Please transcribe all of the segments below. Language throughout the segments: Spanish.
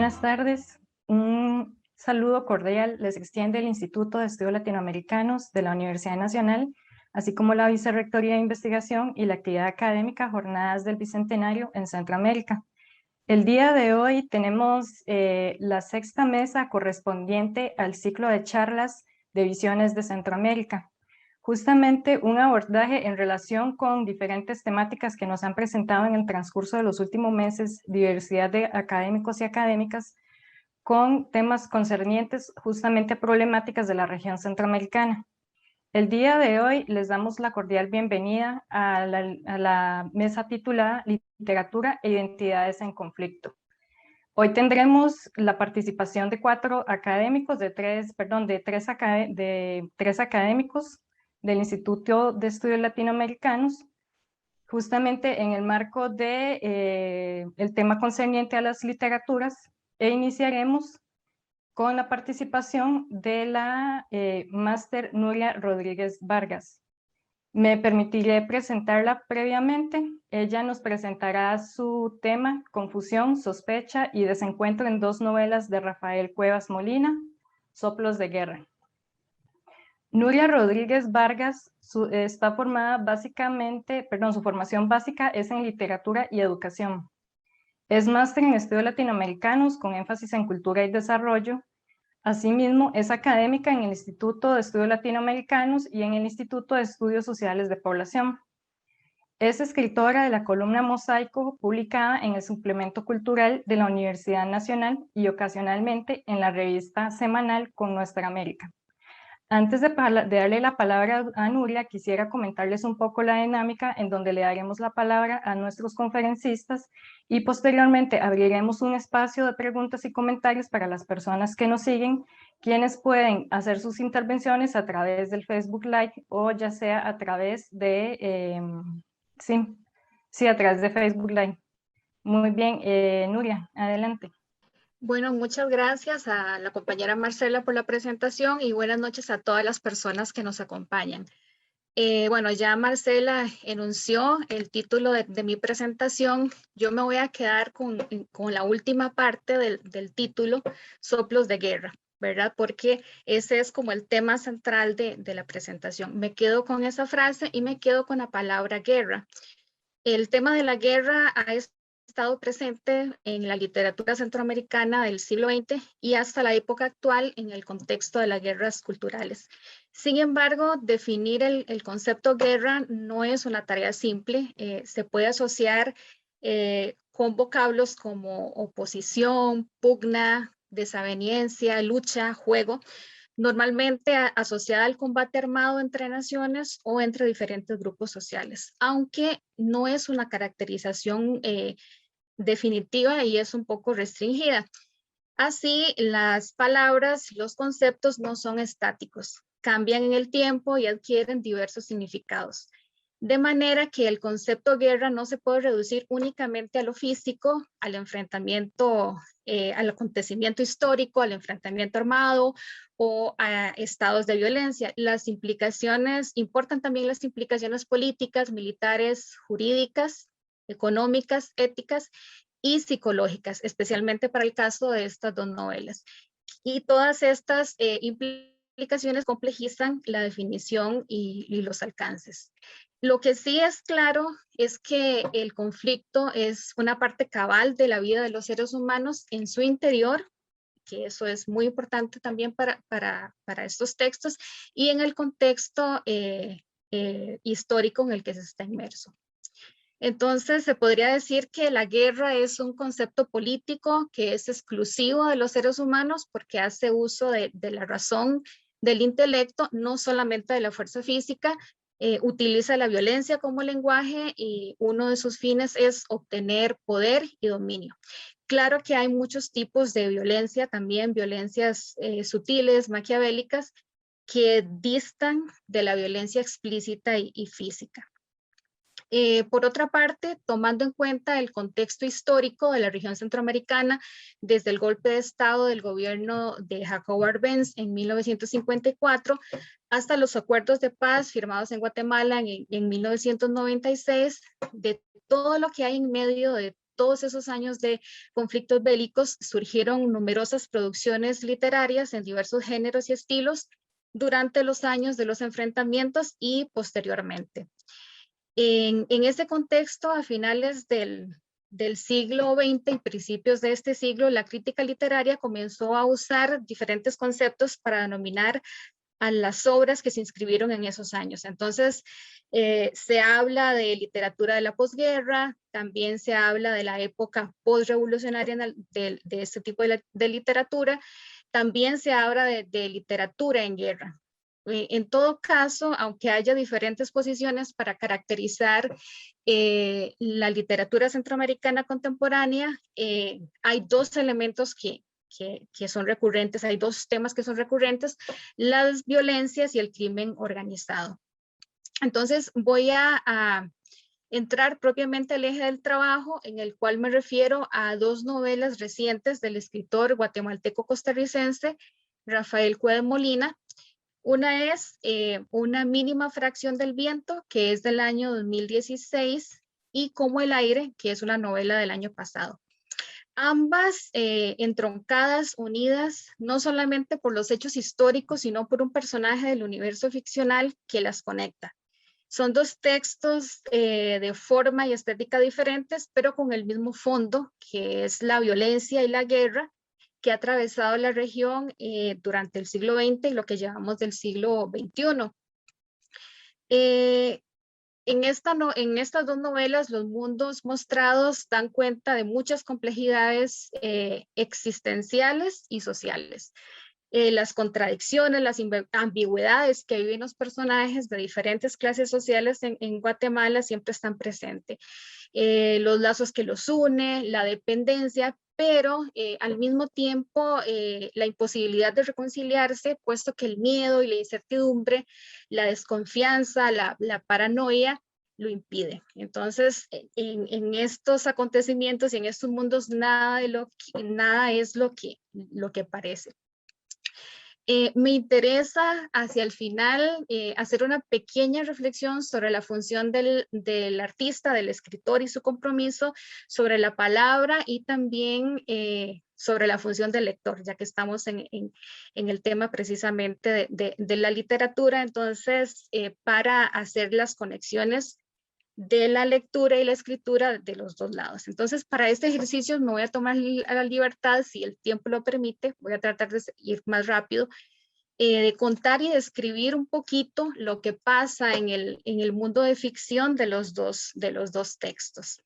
Buenas tardes. Un saludo cordial les extiende el Instituto de Estudios Latinoamericanos de la Universidad Nacional, así como la Vicerrectoría de Investigación y la actividad académica Jornadas del Bicentenario en Centroamérica. El día de hoy tenemos la sexta mesa correspondiente al ciclo de charlas de visiones de Centroamérica. Justamente un abordaje en relación con diferentes temáticas que nos han presentado en el transcurso de los últimos meses, diversidad de académicos y académicas, con temas concernientes justamente a problemáticas de la región centroamericana. El día de hoy les damos la cordial bienvenida a la mesa titulada Literatura e Identidades en Conflicto. Hoy tendremos la participación de tres académicos del Instituto de Estudios Latinoamericanos, justamente en el marco de el tema concerniente a las literaturas, e iniciaremos con la participación de la máster Nuria Rodríguez Vargas. Me permitiré presentarla previamente. Ella nos presentará su tema, Confusión, Sospecha y Desencuentro en dos novelas de Rafael Cuevas Molina, Soplos de Guerra. Nuria Rodríguez Vargas está formada básicamente, su formación básica es en literatura y educación. Es máster en estudios latinoamericanos con énfasis en cultura y desarrollo. Asimismo, es académica en el Instituto de Estudios Latinoamericanos y en el Instituto de Estudios Sociales de Población. Es escritora de la columna Mosaico, publicada en el Suplemento Cultural de la Universidad Nacional y ocasionalmente en la revista semanal Con Nuestra América. Antes de darle la palabra a Nuria, quisiera comentarles un poco la dinámica en donde le daremos la palabra a nuestros conferencistas y posteriormente abriremos un espacio de preguntas y comentarios para las personas que nos siguen, quienes pueden hacer sus intervenciones a través del Facebook Live o ya sea a través de, a través de Facebook Live. Muy bien, Nuria, adelante. Bueno, muchas gracias a la compañera Marcela por la presentación y buenas noches a todas las personas que nos acompañan. Bueno, ya Marcela enunció el título de mi presentación. Yo me voy a quedar con la última parte del título, Soplos de Guerra, ¿verdad? Porque ese es como el tema central de la presentación. Me quedo con esa frase y me quedo con la palabra guerra. El tema de la guerra ha estado presente en la literatura centroamericana del siglo XX y hasta la época actual en el contexto de las guerras culturales. Sin embargo, definir el concepto guerra no es una tarea simple. Se puede asociar con vocablos como oposición, pugna, desaveniencia, lucha, juego, normalmente asociada al combate armado entre naciones o entre diferentes grupos sociales, aunque no es una caracterización definitiva y es un poco restringida. Así, las palabras, los conceptos no son estáticos, cambian en el tiempo y adquieren diversos significados. De manera que el concepto guerra no se puede reducir únicamente a lo físico, al enfrentamiento, al acontecimiento histórico, al enfrentamiento armado o a estados de violencia. Las implicaciones, importan también las implicaciones políticas, militares, jurídicas, económicas, éticas y psicológicas, especialmente para el caso de estas dos novelas. Y todas estas implicaciones complejizan la definición y los alcances. Lo que sí es claro es que el conflicto es una parte cabal de la vida de los seres humanos en su interior, que eso es muy importante también para estos textos, y en el contexto histórico en el que se está inmerso. Entonces, se podría decir que la guerra es un concepto político que es exclusivo de los seres humanos porque hace uso de la razón, del intelecto, no solamente de la fuerza física, utiliza la violencia como lenguaje y uno de sus fines es obtener poder y dominio. Claro que hay muchos tipos de violencia, también violencias sutiles, maquiavélicas, que distan de la violencia explícita y física. Por otra parte, tomando en cuenta el contexto histórico de la región centroamericana, desde el golpe de Estado del gobierno de Jacobo Arbenz en 1954 hasta los acuerdos de paz firmados en Guatemala en 1996, de todo lo que hay en medio de todos esos años de conflictos bélicos surgieron numerosas producciones literarias en diversos géneros y estilos durante los años de los enfrentamientos y posteriormente. En ese contexto, a finales del siglo XX y principios de este siglo, la crítica literaria comenzó a usar diferentes conceptos para denominar a las obras que se inscribieron en esos años. Entonces, se habla de literatura de la posguerra, también se habla de la época postrevolucionaria de este tipo de literatura, también se habla de literatura en guerra. En todo caso, aunque haya diferentes posiciones para caracterizar la literatura centroamericana contemporánea, hay dos elementos que son recurrentes, hay dos temas que son recurrentes, las violencias y el crimen organizado. Entonces voy a entrar propiamente al eje del trabajo, en el cual me refiero a dos novelas recientes del escritor guatemalteco-costarricense Rafael Cuevas Molina. Una es Una mínima fracción del viento, que es del año 2016, y Como el aire, que es una novela del año pasado. Ambas entroncadas, unidas, no solamente por los hechos históricos, sino por un personaje del universo ficcional que las conecta. Son dos textos de forma y estética diferentes, pero con el mismo fondo, que es la violencia y la guerra que ha atravesado la región durante el siglo XX y lo que llamamos del siglo XXI. En estas dos novelas, los mundos mostrados dan cuenta de muchas complejidades existenciales y sociales. Las contradicciones, las ambigüedades que viven los personajes de diferentes clases sociales en Guatemala siempre están presentes. Los lazos que los une, la dependencia, pero al mismo tiempo la imposibilidad de reconciliarse, puesto que el miedo y la incertidumbre, la desconfianza, la paranoia lo impide. Entonces, en estos acontecimientos y en estos mundos, nada es lo que parece. Me interesa hacia el final hacer una pequeña reflexión sobre la función del artista, del escritor y su compromiso sobre la palabra y también sobre la función del lector, ya que estamos en el tema precisamente de la literatura. Entonces, para hacer las conexiones de la lectura y la escritura de los dos lados. Entonces, para este ejercicio me voy a tomar la libertad, si el tiempo lo permite, voy a tratar de ir más rápido, de contar y describir un poquito lo que pasa en el mundo de ficción de los dos textos.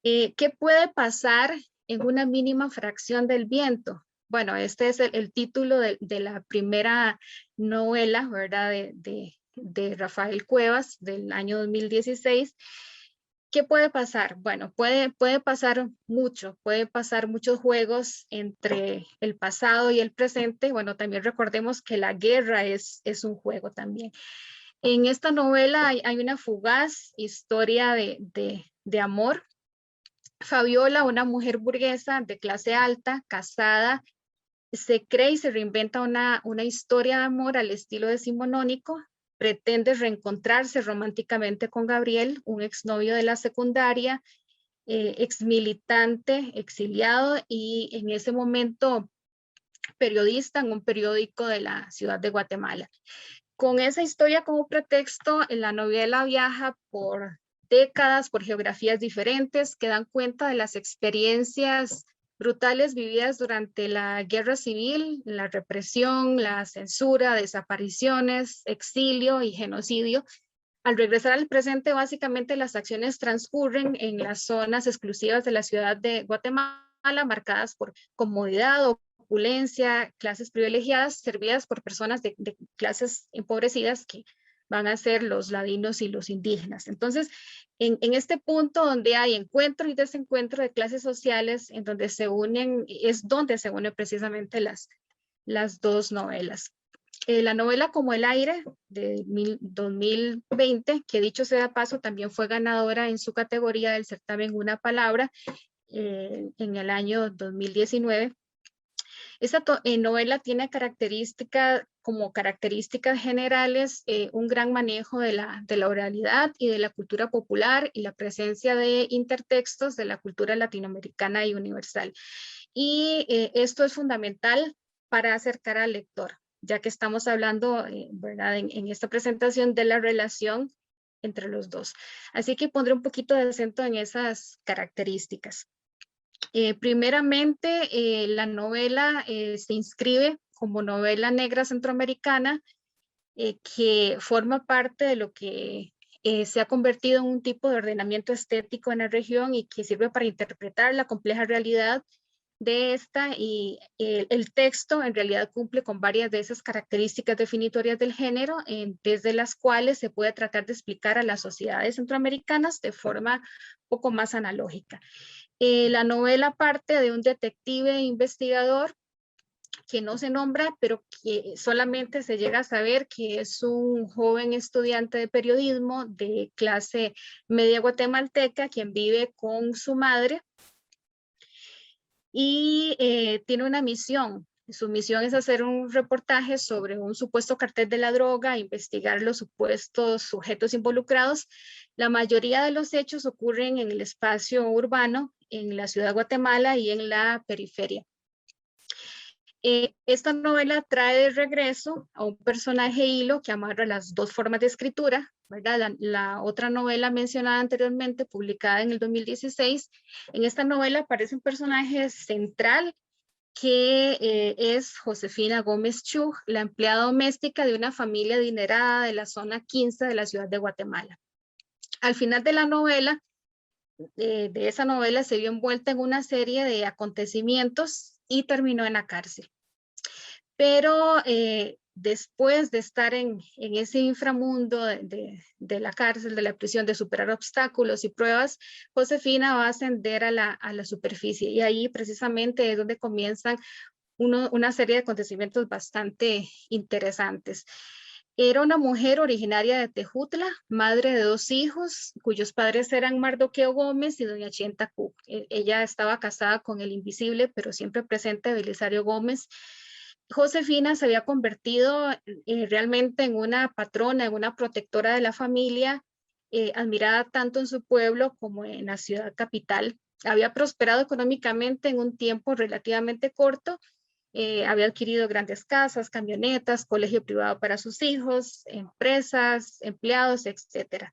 ¿Qué puede pasar en una mínima fracción del viento? Bueno, este es el título de la primera novela, ¿verdad? De Rafael Cuevas del año 2016. ¿Qué puede pasar? Bueno, puede pasar mucho, puede pasar muchos juegos entre el pasado y el presente. Bueno, también recordemos que la guerra es un juego también. En esta novela hay una fugaz historia de amor. Fabiola, una mujer burguesa de clase alta, casada, se cree y se reinventa una historia de amor al estilo decimonónico. Pretende reencontrarse románticamente con Gabriel, un exnovio de la secundaria, exmilitante, exiliado y en ese momento periodista en un periódico de la ciudad de Guatemala. Con esa historia como pretexto, la novela viaja por décadas, por geografías diferentes que dan cuenta de las experiencias brutales vividas durante la guerra civil, la represión, la censura, desapariciones, exilio y genocidio. Al regresar al presente, básicamente las acciones transcurren en las zonas exclusivas de la ciudad de Guatemala, marcadas por comodidad, opulencia, clases privilegiadas, servidas por personas de clases empobrecidas que van a ser los ladinos y los indígenas. Entonces, en este punto donde hay encuentro y desencuentro de clases sociales, en donde se unen, es donde se unen precisamente las dos novelas. La novela Como el aire de 2020, que dicho sea de paso, también fue ganadora en su categoría del certamen Una Palabra en el año 2019. Esta novela tiene como características generales un gran manejo de la oralidad y de la cultura popular y la presencia de intertextos de la cultura latinoamericana y universal. Y esto es fundamental para acercar al lector, ya que estamos hablando, ¿verdad? En esta presentación de la relación entre los dos. Así que pondré un poquito de acento en esas características. Primeramente, la novela se inscribe como novela negra centroamericana que forma parte de lo que se ha convertido en un tipo de ordenamiento estético en la región y que sirve para interpretar la compleja realidad de esta, y el texto en realidad cumple con varias de esas características definitorias del género, desde las cuales se puede tratar de explicar a las sociedades centroamericanas de forma un poco más analógica. La novela parte de un detective investigador que no se nombra, pero que solamente se llega a saber que es un joven estudiante de periodismo de clase media guatemalteca, quien vive con su madre y tiene una misión. Su misión es hacer un reportaje sobre un supuesto cartel de la droga, investigar los supuestos sujetos involucrados. La mayoría de los hechos ocurren en el espacio urbano, en la ciudad de Guatemala y en la periferia. Esta novela trae de regreso a un personaje hilo que amarra las dos formas de escritura, ¿verdad? La otra novela mencionada anteriormente, publicada en el 2016, en esta novela aparece un personaje central que es Josefina Gómez Chug, la empleada doméstica de una familia adinerada de la zona 15 de la ciudad de Guatemala. Al final de la novela, de esa novela, se vio envuelta en una serie de acontecimientos y terminó en la cárcel. Pero después de estar en ese inframundo de la cárcel, de la prisión, de superar obstáculos y pruebas, Josefina va a ascender a la superficie, y ahí precisamente es donde comienzan una serie de acontecimientos bastante interesantes. Era una mujer originaria de Tejutla, madre de 2 hijos, cuyos padres eran Mardoqueo Gómez y doña Chienta Cook. Ella estaba casada con el invisible, pero siempre presente, Belisario Gómez. Josefina se había convertido realmente en una patrona, en una protectora de la familia, admirada tanto en su pueblo como en la ciudad capital. Había prosperado económicamente en un tiempo relativamente corto. Había adquirido grandes casas, camionetas, colegio privado para sus hijos, empresas, empleados, etc.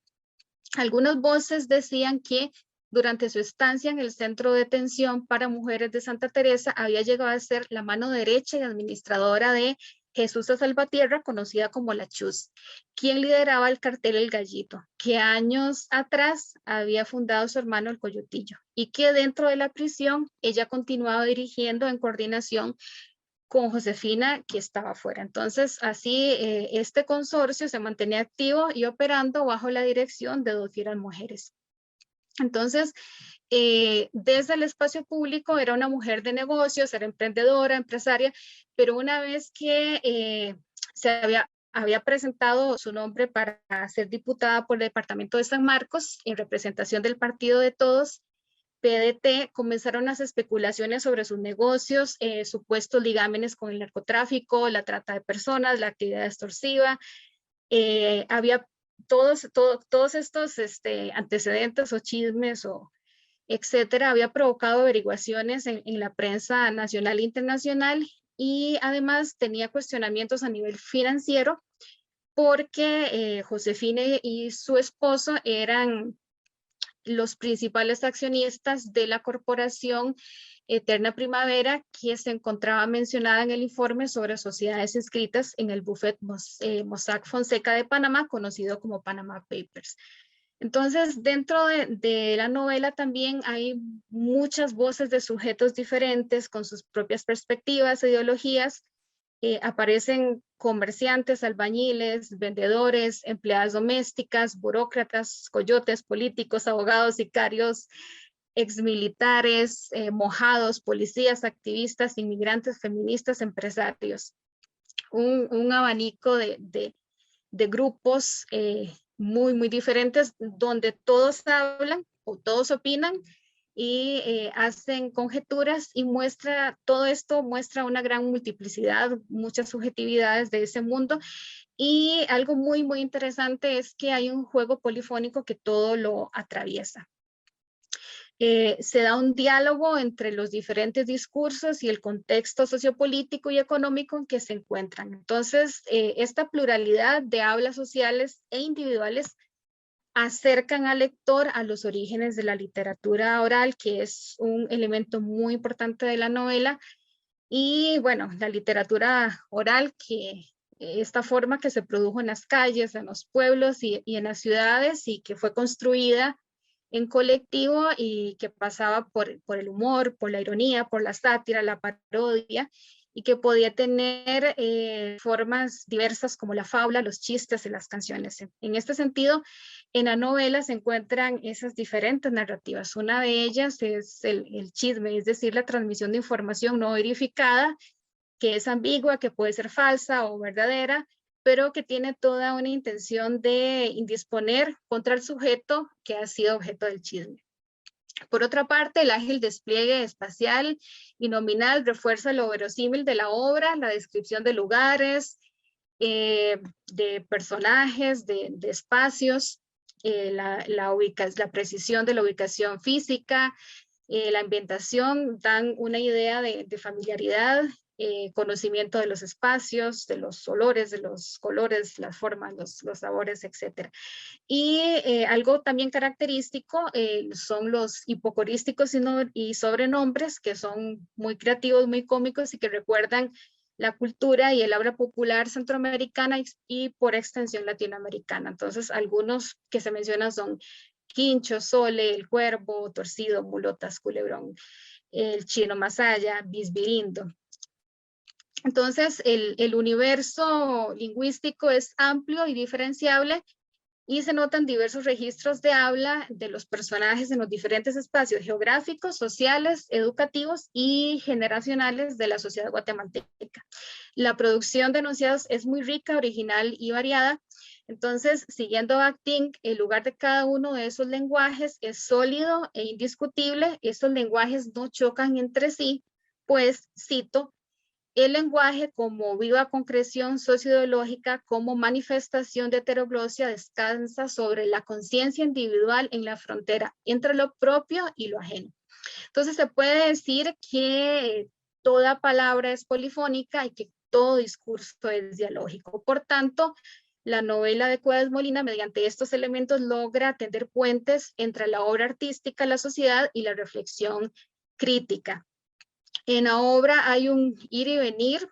Algunas voces decían que durante su estancia en el Centro de Detención para Mujeres de Santa Teresa había llegado a ser la mano derecha y administradora de Jesús Salvatierra, conocida como la Chus, quien lideraba el cartel El Gallito, que años atrás había fundado su hermano el Coyotillo, y que dentro de la prisión ella continuaba dirigiendo en coordinación con Josefina, que estaba fuera. Entonces, así este consorcio se mantenía activo y operando bajo la dirección de 2 fieras mujeres. Entonces, desde el espacio público era una mujer de negocios, era emprendedora, empresaria, pero una vez que se había presentado su nombre para ser diputada por el departamento de San Marcos en representación del Partido de Todos, PDT, comenzaron las especulaciones sobre sus negocios, supuestos ligámenes con el narcotráfico, la trata de personas, la actividad extorsiva. Había todos estos antecedentes o chismes o etcétera, había provocado averiguaciones en la prensa nacional e internacional, y además tenía cuestionamientos a nivel financiero porque Josefina y su esposo eran los principales accionistas de la corporación Eterna Primavera, que se encontraba mencionada en el informe sobre sociedades inscritas en el Buffet Mossack Fonseca de Panamá, conocido como Panama Papers. Entonces, dentro de la novela también hay muchas voces de sujetos diferentes con sus propias perspectivas e ideologías. Aparecen comerciantes, albañiles, vendedores, empleadas domésticas, burócratas, coyotes, políticos, abogados, sicarios, exmilitares, mojados, policías, activistas, inmigrantes, feministas, empresarios. Un abanico de grupos muy diferentes, donde todos hablan o todos opinan y hacen conjeturas y todo esto muestra una gran multiplicidad, muchas subjetividades de ese mundo. Y algo muy, muy interesante es que hay un juego polifónico que todo lo atraviesa. Se da un diálogo entre los diferentes discursos y el contexto sociopolítico y económico en que se encuentran. Entonces, esta pluralidad de hablas sociales e individuales acercan al lector a los orígenes de la literatura oral, que es un elemento muy importante de la novela. Y bueno, la literatura oral, que esta forma que se produjo en las calles, en los pueblos y en las ciudades, y que fue construida en colectivo y que pasaba por el humor, por la ironía, por la sátira, la parodia, y que podía tener formas diversas como la fábula, los chistes y las canciones. En este sentido, en la novela se encuentran esas diferentes narrativas. Una de ellas es el chisme, es decir, la transmisión de información no verificada, que es ambigua, que puede ser falsa o verdadera, pero que tiene toda una intención de indisponer contra el sujeto que ha sido objeto del chisme. Por otra parte, el ágil despliegue espacial y nominal refuerza lo verosímil de la obra, la descripción de lugares, de personajes, de espacios, la precisión de la ubicación física, la ambientación, dan una idea de familiaridad, conocimiento de los espacios, de los olores, de los colores, las formas, los sabores, etc. Y algo también característico son los hipocorísticos y sobrenombres, que son muy creativos, muy cómicos y que recuerdan la cultura y el habla popular centroamericana y por extensión latinoamericana. Entonces, algunos que se mencionan son Quincho, Sole, El Cuervo, Torcido, Mulotas, Culebrón, El Chino Masaya, Bisbirindo. Entonces, el universo lingüístico es amplio y diferenciable y se notan diversos registros de habla de los personajes en los diferentes espacios geográficos, sociales, educativos y generacionales de la sociedad guatemalteca. La producción de enunciados es muy rica, original y variada. Entonces, siguiendo Bakhtin, el lugar de cada uno de esos lenguajes es sólido e indiscutible. Estos lenguajes no chocan entre sí, pues, cito, el lenguaje como viva concreción socioideológica, como manifestación de heteroglosia, descansa sobre la conciencia individual en la frontera entre lo propio y lo ajeno. Entonces se puede decir que toda palabra es polifónica y que todo discurso es dialógico. Por tanto, la novela de Cuevas Molina, mediante estos elementos, logra tender puentes entre la obra artística, la sociedad y la reflexión crítica. En la obra hay un ir y venir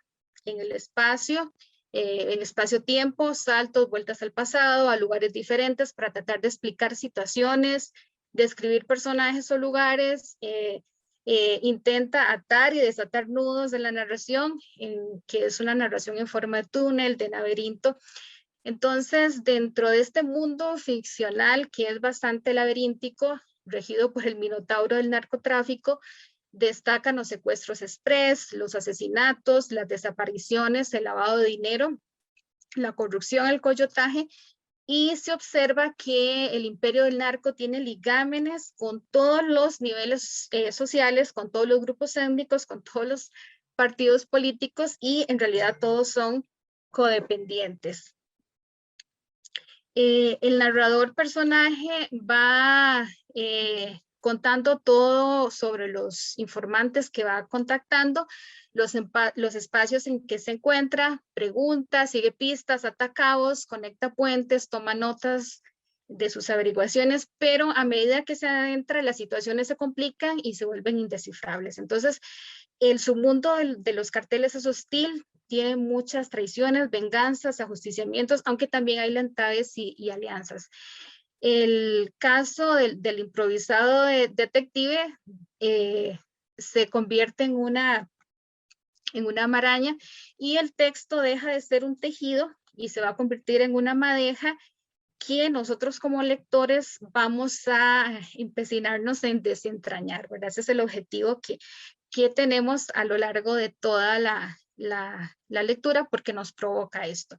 en el espacio-tiempo, saltos, vueltas al pasado, a lugares diferentes para tratar de explicar situaciones, describir personajes o lugares, intenta atar y desatar nudos de la narración, que es una narración en forma de túnel, de laberinto. Entonces, dentro de este mundo ficcional que es bastante laberíntico, regido por el minotauro del narcotráfico, destacan los secuestros express, los asesinatos, las desapariciones, el lavado de dinero, la corrupción, el coyotaje, y se observa que el imperio del narco tiene ligámenes con todos los niveles sociales, con todos los grupos étnicos, con todos los partidos políticos, y en realidad todos son codependientes. El narrador personaje va contando todo sobre los informantes que va contactando, los espacios en que se encuentra, pregunta, sigue pistas, ata cabos, conecta puentes, toma notas de sus averiguaciones, pero a medida que se adentra, las situaciones se complican y se vuelven indescifrables. Entonces, el submundo de los carteles es hostil, tiene muchas traiciones, venganzas, ajusticiamientos, aunque también hay lealtades y alianzas. El caso del improvisado detective se convierte en una maraña y el texto deja de ser un tejido y se va a convertir en una madeja que nosotros como lectores vamos a empecinarnos en desentrañar, ¿verdad? Ese es el objetivo que tenemos a lo largo de toda la lectura, porque nos provoca esto.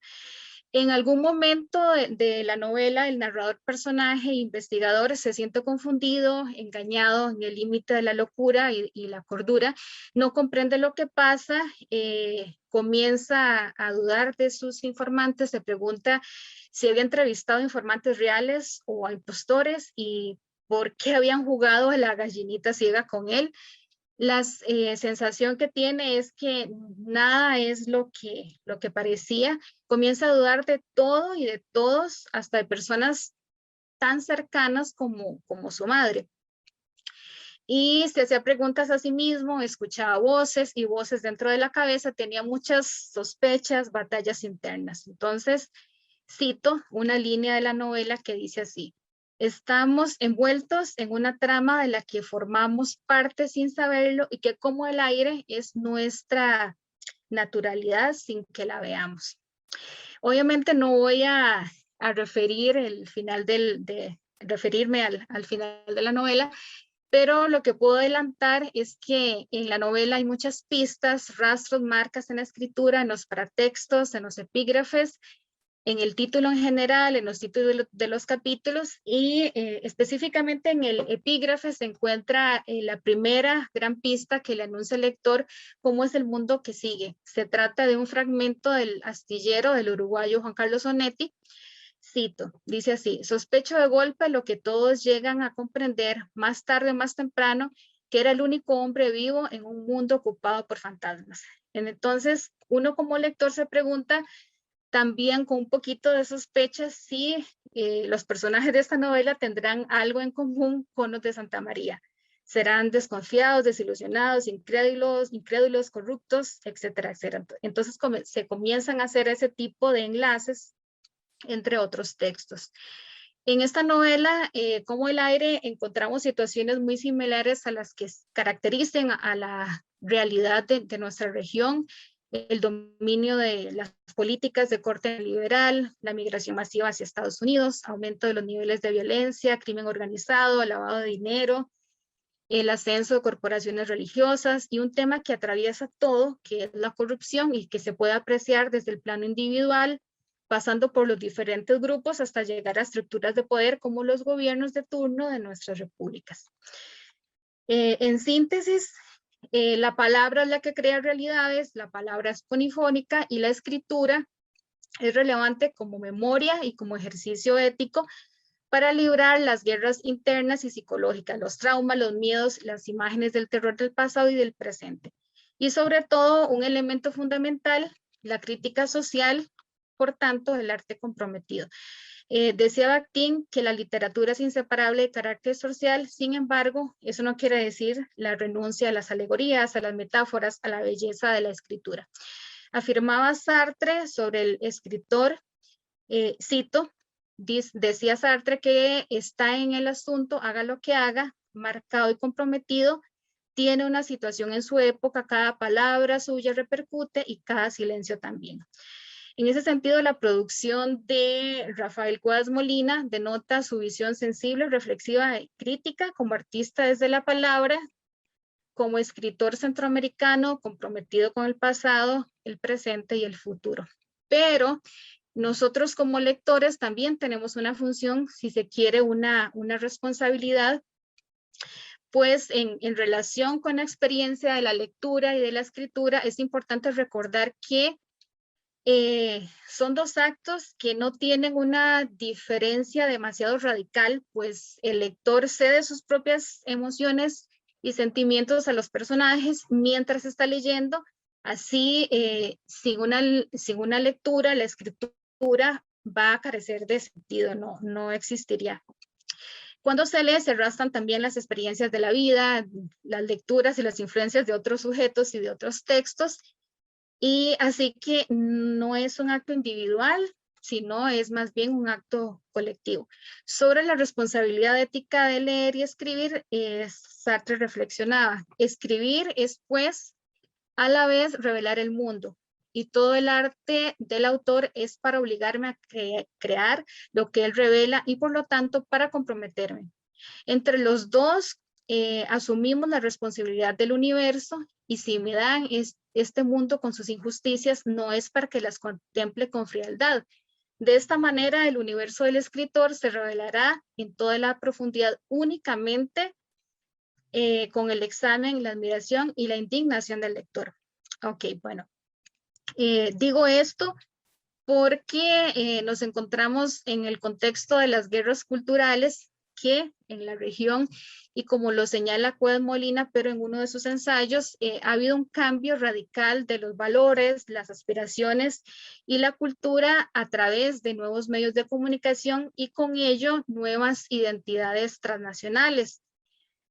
En algún momento de la novela, el narrador, personaje, investigador se siente confundido, engañado en el límite de la locura y la cordura, no comprende lo que pasa, comienza a dudar de sus informantes, se pregunta si había entrevistado informantes reales o a impostores y por qué habían jugado a la gallinita ciega con él. La sensación que tiene es que nada es lo que parecía. Comienza a dudar de todo y de todos, hasta de personas tan cercanas como su madre. Y se hacía preguntas a sí mismo, escuchaba voces y voces dentro de la cabeza, tenía muchas sospechas, batallas internas. Entonces, cito una línea de la novela que dice así: estamos envueltos en una trama de la que formamos parte sin saberlo y que como el aire es nuestra naturalidad sin que la veamos. Obviamente no voy a referir el final referirme al final de la novela, pero lo que puedo adelantar es que en la novela hay muchas pistas, rastros, marcas en la escritura, en los paratextos, en los epígrafes, en el título en general, en los títulos de los capítulos y específicamente en el epígrafe se encuentra la primera gran pista que le anuncia al lector cómo es el mundo que sigue. Se trata de un fragmento del astillero del uruguayo Juan Carlos Onetti. Cito, dice así: sospecho de golpe lo que todos llegan a comprender más tarde o más temprano, que era el único hombre vivo en un mundo ocupado por fantasmas. Entonces, uno como lector se pregunta también con un poquito de sospecha si los personajes de esta novela tendrán algo en común con los de Santa María. Serán desconfiados, desilusionados, incrédulos, corruptos, etcétera, etcétera. Entonces se comienzan a hacer ese tipo de enlaces entre otros textos. En esta novela, como el aire, encontramos situaciones muy similares a las que caracterizan a la realidad de nuestra región: el dominio de las políticas de corte liberal, la migración masiva hacia Estados Unidos, aumento de los niveles de violencia, crimen organizado, lavado de dinero, el ascenso de corporaciones religiosas y un tema que atraviesa todo, que es la corrupción y que se puede apreciar desde el plano individual, pasando por los diferentes grupos hasta llegar a estructuras de poder como los gobiernos de turno de nuestras repúblicas. En síntesis, la palabra es la que crea realidades, la palabra es polifónica y la escritura es relevante como memoria y como ejercicio ético para librar las guerras internas y psicológicas, los traumas, los miedos, las imágenes del terror del pasado y del presente. Y sobre todo, un elemento fundamental, la crítica social, por tanto, el arte comprometido. Decía Bakhtin que la literatura es inseparable de carácter social, sin embargo, eso no quiere decir la renuncia a las alegorías, a las metáforas, a la belleza de la escritura. Afirmaba Sartre sobre el escritor, cito, decía Sartre que está en el asunto, haga lo que haga, marcado y comprometido, tiene una situación en su época, cada palabra suya repercute y cada silencio también. En ese sentido, la producción de Rafael Cuevas Molina denota su visión sensible, reflexiva y crítica como artista desde la palabra, como escritor centroamericano comprometido con el pasado, el presente y el futuro. Pero nosotros como lectores también tenemos una función, si se quiere, una responsabilidad, pues en relación con la experiencia de la lectura y de la escritura, es importante recordar que son dos actos que no tienen una diferencia demasiado radical, pues el lector cede sus propias emociones y sentimientos a los personajes mientras está leyendo. Así, sin una lectura, la escritura va a carecer de sentido, no existiría. Cuando se lee, se arrastran también las experiencias de la vida, las lecturas y las influencias de otros sujetos y de otros textos. Y así que no es un acto individual, sino es más bien un acto colectivo. Sobre la responsabilidad ética de leer y escribir, Sartre reflexionaba: escribir es, pues, a la vez revelar el mundo, y todo el arte del autor es para obligarme a crear lo que él revela y por lo tanto para comprometerme. Entre los dos asumimos la responsabilidad del universo, y si me dan este mundo con sus injusticias, no es para que las contemple con frialdad, De esta manera, el universo del escritor se revelará en toda la profundidad únicamente con el examen, la admiración y la indignación del lector. Ok, bueno, digo esto porque nos encontramos en el contexto de las guerras culturales que en la región, y como lo señala Cuevas Molina, pero en uno de sus ensayos, ha habido un cambio radical de los valores, las aspiraciones y la cultura a través de nuevos medios de comunicación y con ello nuevas identidades transnacionales.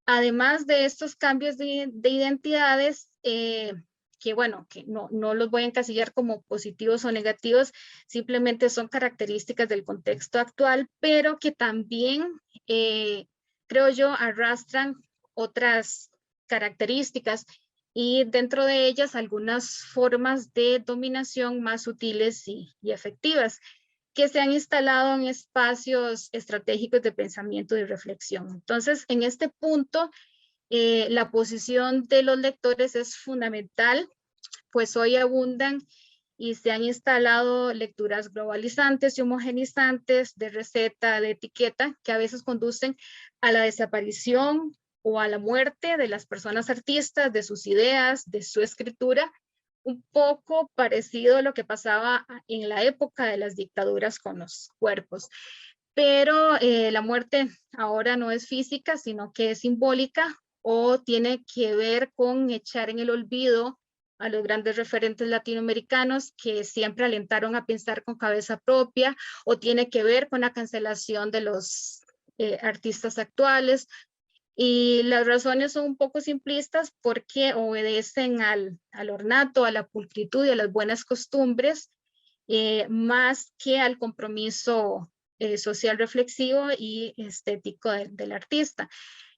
Además de estos cambios de identidades, que bueno, que no los voy a encasillar como positivos o negativos, simplemente son características del contexto actual, pero que también, creo yo, arrastran otras características y dentro de ellas algunas formas de dominación más sutiles y efectivas que se han instalado en espacios estratégicos de pensamiento y reflexión. Entonces, en este punto, la posición de los lectores es fundamental, pues hoy abundan y se han instalado lecturas globalizantes y homogenizantes de receta, de etiqueta, que a veces conducen a la desaparición o a la muerte de las personas artistas, de sus ideas, de su escritura, un poco parecido a lo que pasaba en la época de las dictaduras con los cuerpos. Pero la muerte ahora no es física, sino que es simbólica o tiene que ver con echar en el olvido a los grandes referentes latinoamericanos que siempre alentaron a pensar con cabeza propia, o tiene que ver con la cancelación de los artistas actuales. Y las razones son un poco simplistas porque obedecen al ornato, a la pulcritud y a las buenas costumbres, más que al compromiso social reflexivo y estético del artista.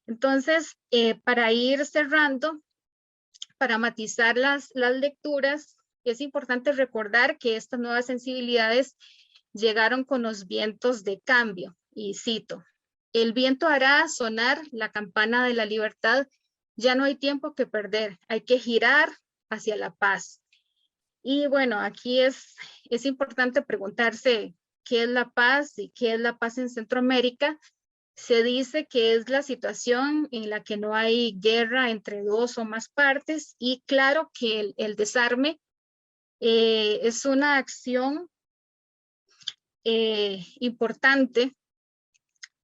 Entonces, para ir cerrando, para matizar las lecturas, es importante recordar que estas nuevas sensibilidades llegaron con los vientos de cambio, y cito: el viento hará sonar la campana de la libertad, ya no hay tiempo que perder, hay que girar hacia la paz. Y bueno, aquí es importante preguntarse qué es la paz y qué es la paz en Centroamérica. Se dice que es la situación en la que no hay guerra entre dos o más partes, y claro que el desarme es una acción importante.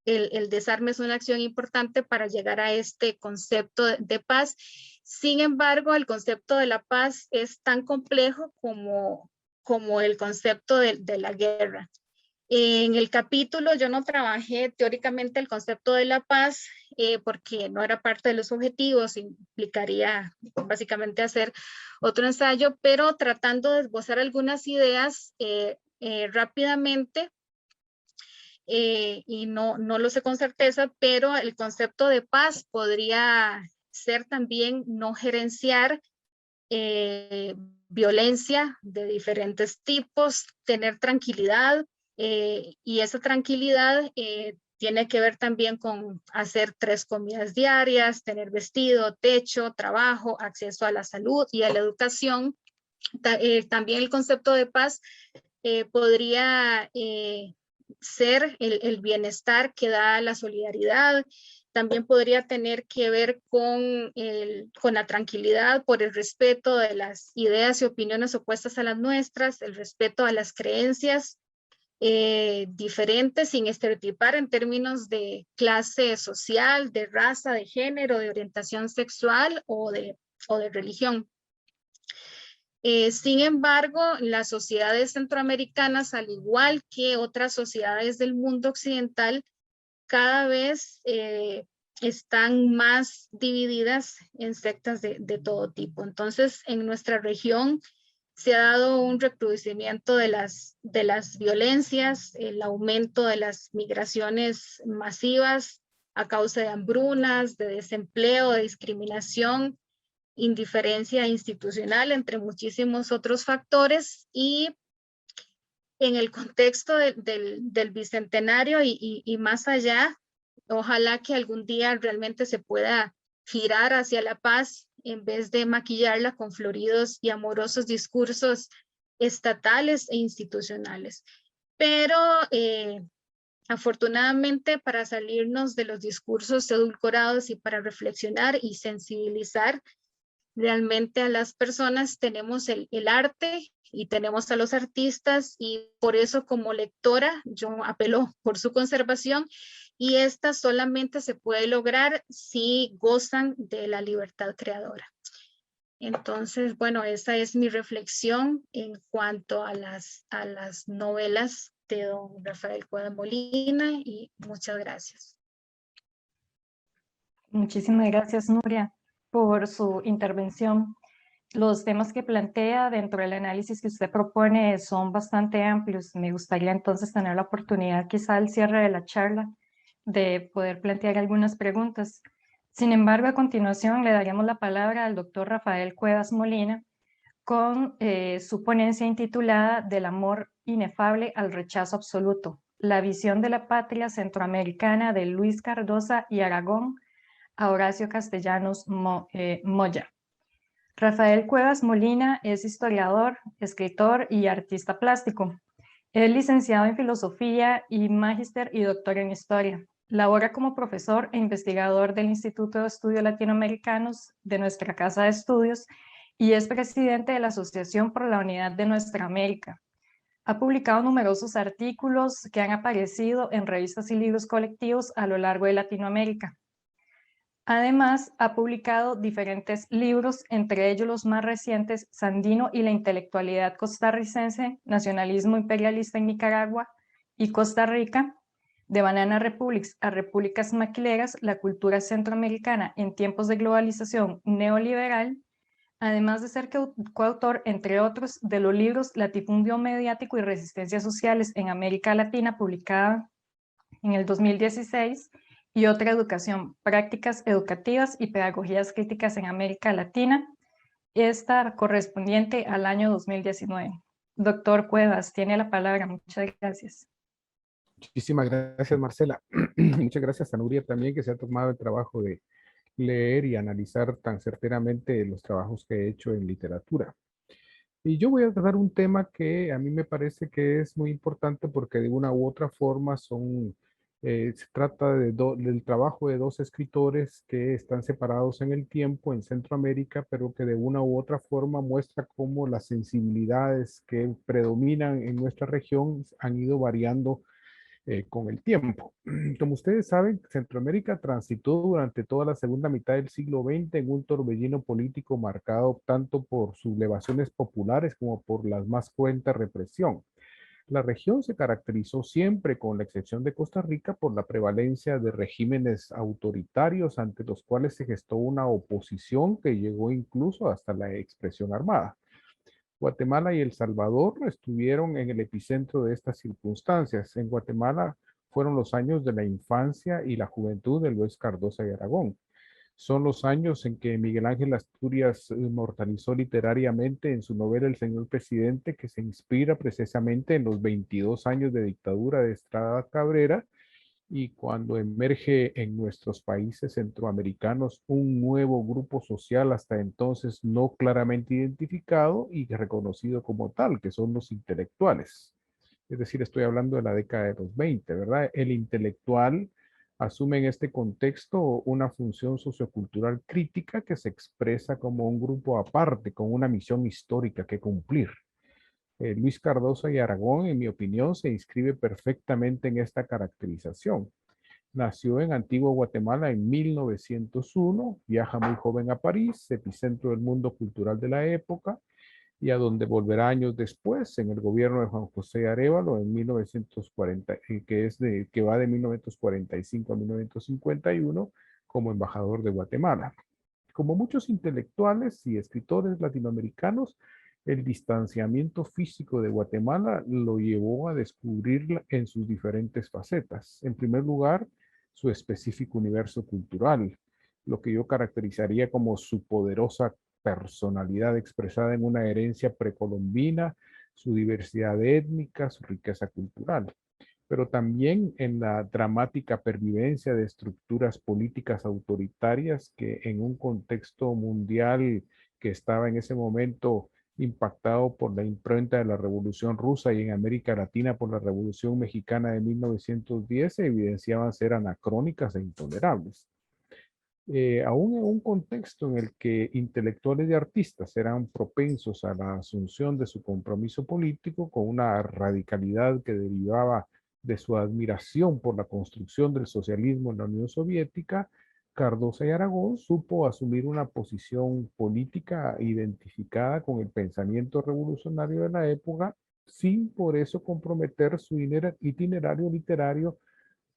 El desarme es una acción importante para llegar a este concepto de paz. Sin embargo, el concepto de la paz es tan complejo como el concepto de la guerra. En el capítulo yo no trabajé teóricamente el concepto de la paz porque no era parte de los objetivos, implicaría básicamente hacer otro ensayo, pero tratando de esbozar algunas ideas rápidamente, y no lo sé con certeza, pero el concepto de paz podría ser también no gerenciar violencia de diferentes tipos, tener tranquilidad, y esa tranquilidad tiene que ver también con hacer 3 comidas diarias, tener vestido, techo, trabajo, acceso a la salud y a la educación. También el concepto de paz podría ser el bienestar que da la solidaridad. También podría tener que ver con la tranquilidad por el respeto de las ideas y opiniones opuestas a las nuestras, el respeto a las creencias diferentes, sin estereotipar en términos de clase social, de raza, de género, de orientación sexual o de religión. Sin embargo, las sociedades centroamericanas, al igual que otras sociedades del mundo occidental, cada vez están más divididas en sectas de todo tipo. Entonces, en nuestra región se ha dado un recrudecimiento de las violencias, el aumento de las migraciones masivas a causa de hambrunas, de desempleo, de discriminación, indiferencia institucional, entre muchísimos otros factores. Y en el contexto del bicentenario y más allá, ojalá que algún día realmente se pueda girar hacia la paz en vez de maquillarla con floridos y amorosos discursos estatales e institucionales. pero afortunadamente, para salirnos de los discursos edulcorados y para reflexionar y sensibilizar realmente a las personas, tenemos el arte y tenemos a los artistas, y por eso como lectora yo apelo por su conservación, y esta solamente se puede lograr si gozan de la libertad creadora. Entonces, bueno, esa es mi reflexión en cuanto a las novelas de don Rafael Cuevas Molina, y muchas gracias. Muchísimas gracias, Nuria, por su intervención. Los temas que plantea dentro del análisis que usted propone son bastante amplios. Me gustaría entonces tener la oportunidad, quizá al cierre de la charla, de poder plantear algunas preguntas. Sin embargo, a continuación le daríamos la palabra al doctor Rafael Cuevas Molina con su ponencia intitulada Del amor inefable al rechazo absoluto, la visión de la patria centroamericana de Luis Cardosa y Aragón a Horacio Castellanos Moya. Rafael Cuevas Molina es historiador, escritor y artista plástico. Es licenciado en Filosofía y magíster y doctor en Historia. Labora como profesor e investigador del Instituto de Estudios Latinoamericanos de nuestra Casa de Estudios y es presidente de la Asociación por la Unidad de Nuestra América. Ha publicado numerosos artículos que han aparecido en revistas y libros colectivos a lo largo de Latinoamérica. Además, ha publicado diferentes libros, entre ellos los más recientes, Sandino y la intelectualidad costarricense, Nacionalismo imperialista en Nicaragua y Costa Rica, De Banana Republics a Repúblicas Maquileras, la cultura centroamericana en tiempos de globalización neoliberal, además de ser coautor, entre otros, de los libros Latifundio mediático y resistencias sociales en América Latina, publicada en el 2016, y Otra educación, prácticas educativas y pedagogías críticas en América Latina, esta correspondiente al año 2019. Doctor Cuevas, tiene la palabra. Muchas gracias. Muchísimas gracias, Marcela. Muchas gracias a Nuria también, que se ha tomado el trabajo de leer y analizar tan certeramente los trabajos que he hecho en literatura. Y yo voy a tratar un tema que a mí me parece que es muy importante porque de una u otra forma se trata del trabajo de dos escritores que están separados en el tiempo en Centroamérica, pero que de una u otra forma muestra cómo las sensibilidades que predominan en nuestra región han ido variando con el tiempo. Como ustedes saben, Centroamérica transitó durante toda la segunda mitad del siglo XX en un torbellino político marcado tanto por sublevaciones populares como por la más cruenta represión. La región se caracterizó siempre, con la excepción de Costa Rica, por la prevalencia de regímenes autoritarios ante los cuales se gestó una oposición que llegó incluso hasta la expresión armada. Guatemala y El Salvador estuvieron en el epicentro de estas circunstancias. En Guatemala fueron los años de la infancia y la juventud de Luis Cardosa y Aragón. Son los años en que Miguel Ángel Asturias inmortalizó literariamente en su novela El Señor Presidente, que se inspira precisamente en los 22 años de dictadura de Estrada Cabrera, y cuando emerge en nuestros países centroamericanos un nuevo grupo social hasta entonces no claramente identificado y reconocido como tal, que son los intelectuales. Es decir, estoy hablando de la década de los 20, ¿verdad? El intelectual asume en este contexto una función sociocultural crítica que se expresa como un grupo aparte, con una misión histórica que cumplir. Luis Cardoso y Aragón, en mi opinión, se inscribe perfectamente en esta caracterización. Nació en Antigua Guatemala en 1901, viaja muy joven a París, epicentro del mundo cultural de la época, y a donde volverá años después en el gobierno de Juan José Arévalo en 1940, que va de 1945 a 1951 como embajador de Guatemala. Como muchos intelectuales y escritores latinoamericanos, el distanciamiento físico de Guatemala lo llevó a descubrirla en sus diferentes facetas. En primer lugar, su específico universo cultural, lo que yo caracterizaría como su poderosa personalidad expresada en una herencia precolombina, su diversidad étnica, su riqueza cultural, pero también en la dramática pervivencia de estructuras políticas autoritarias que en un contexto mundial que estaba en ese momento impactado por la imprenta de la Revolución Rusa y en América Latina por la Revolución Mexicana de 1910, se evidenciaban ser anacrónicas e intolerables. Aún en un contexto en el que intelectuales y artistas eran propensos a la asunción de su compromiso político con una radicalidad que derivaba de su admiración por la construcción del socialismo en la Unión Soviética, Cardosa y Aragón supo asumir una posición política identificada con el pensamiento revolucionario de la época, sin por eso comprometer su itinerario literario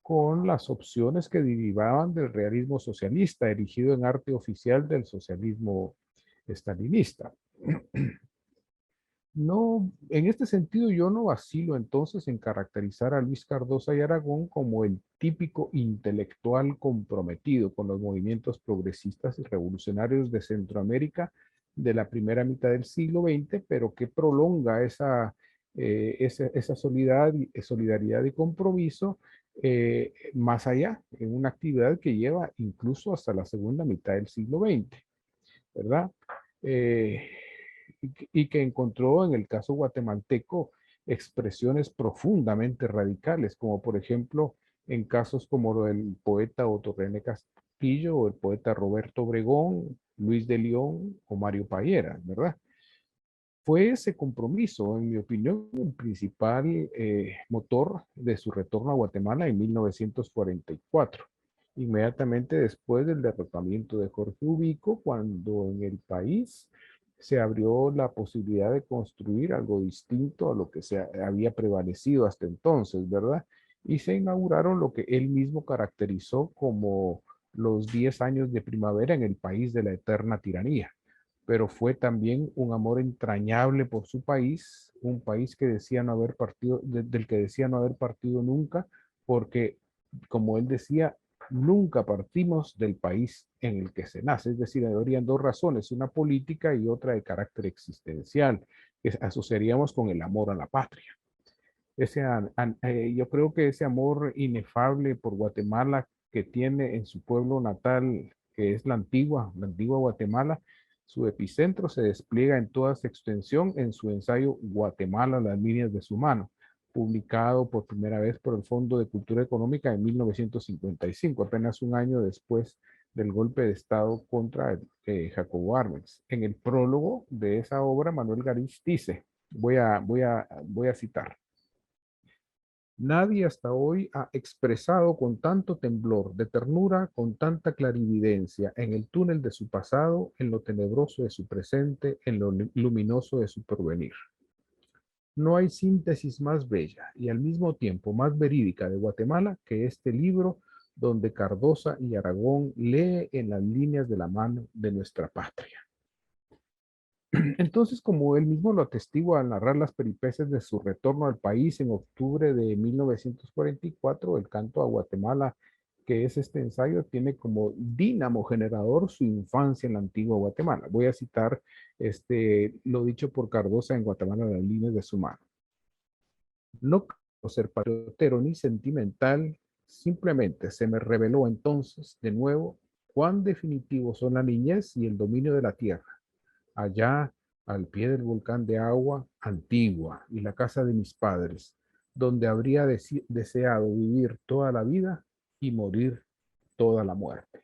con las opciones que derivaban del realismo socialista, erigido en arte oficial del socialismo estalinista. No, en este sentido yo no vacilo entonces en caracterizar a Luis Cardosa y Aragón como el típico intelectual comprometido con los movimientos progresistas y revolucionarios de Centroamérica de la primera mitad del siglo XX, pero que prolonga esa solidaridad y compromiso más allá, en una actividad que lleva incluso hasta la segunda mitad del siglo XX, ¿verdad? Y que encontró en el caso guatemalteco expresiones profundamente radicales, como por ejemplo en casos como lo del poeta Otto René Castillo o el poeta Roberto Obregón, Luis de León o Mario Payera, ¿verdad? Fue ese compromiso, en mi opinión, el principal motor de su retorno a Guatemala en 1944, inmediatamente después del derrocamiento de Jorge Ubico, cuando en el país se abrió la posibilidad de construir algo distinto a lo que se había prevalecido hasta entonces, ¿verdad? Y se inauguraron lo que él mismo caracterizó como los 10 años de primavera en el país de la eterna tiranía, pero fue también un amor entrañable por su país, un país que decía no haber partido, del que decía no haber partido nunca, porque, como él decía, nunca partimos del país en el que se nace. Es decir, habrían dos razones, una política y otra de carácter existencial, que asociaríamos con el amor a la patria. Yo creo que ese amor inefable por Guatemala que tiene en su pueblo natal, que es la antigua Guatemala, su epicentro se despliega en toda su extensión en su ensayo Guatemala, las líneas de su mano, publicado por primera vez por el Fondo de Cultura Económica en 1955, apenas un año después del golpe de Estado contra Jacobo Arbenz. En el prólogo de esa obra, Manuel Garish dice, voy a citar: nadie hasta hoy ha expresado con tanto temblor de ternura, con tanta clarividencia, en el túnel de su pasado, en lo tenebroso de su presente, en lo luminoso de su porvenir. No hay síntesis más bella y al mismo tiempo más verídica de Guatemala que este libro donde Cardosa y Aragón lee en las líneas de la mano de nuestra patria. Entonces, como él mismo lo atestigua al narrar las peripecias de su retorno al país en octubre de 1944, el canto a Guatemala, que es este ensayo, tiene como dínamo generador su infancia en la antigua Guatemala. Voy a citar lo dicho por Cardosa en Guatemala, las líneas de su mano. No quiero ser patriotero ni sentimental, simplemente se me reveló entonces de nuevo cuán definitivos son la niñez y el dominio de la tierra. Allá, al pie del volcán de agua antigua y la casa de mis padres, donde habría deseado vivir toda la vida y morir toda la muerte.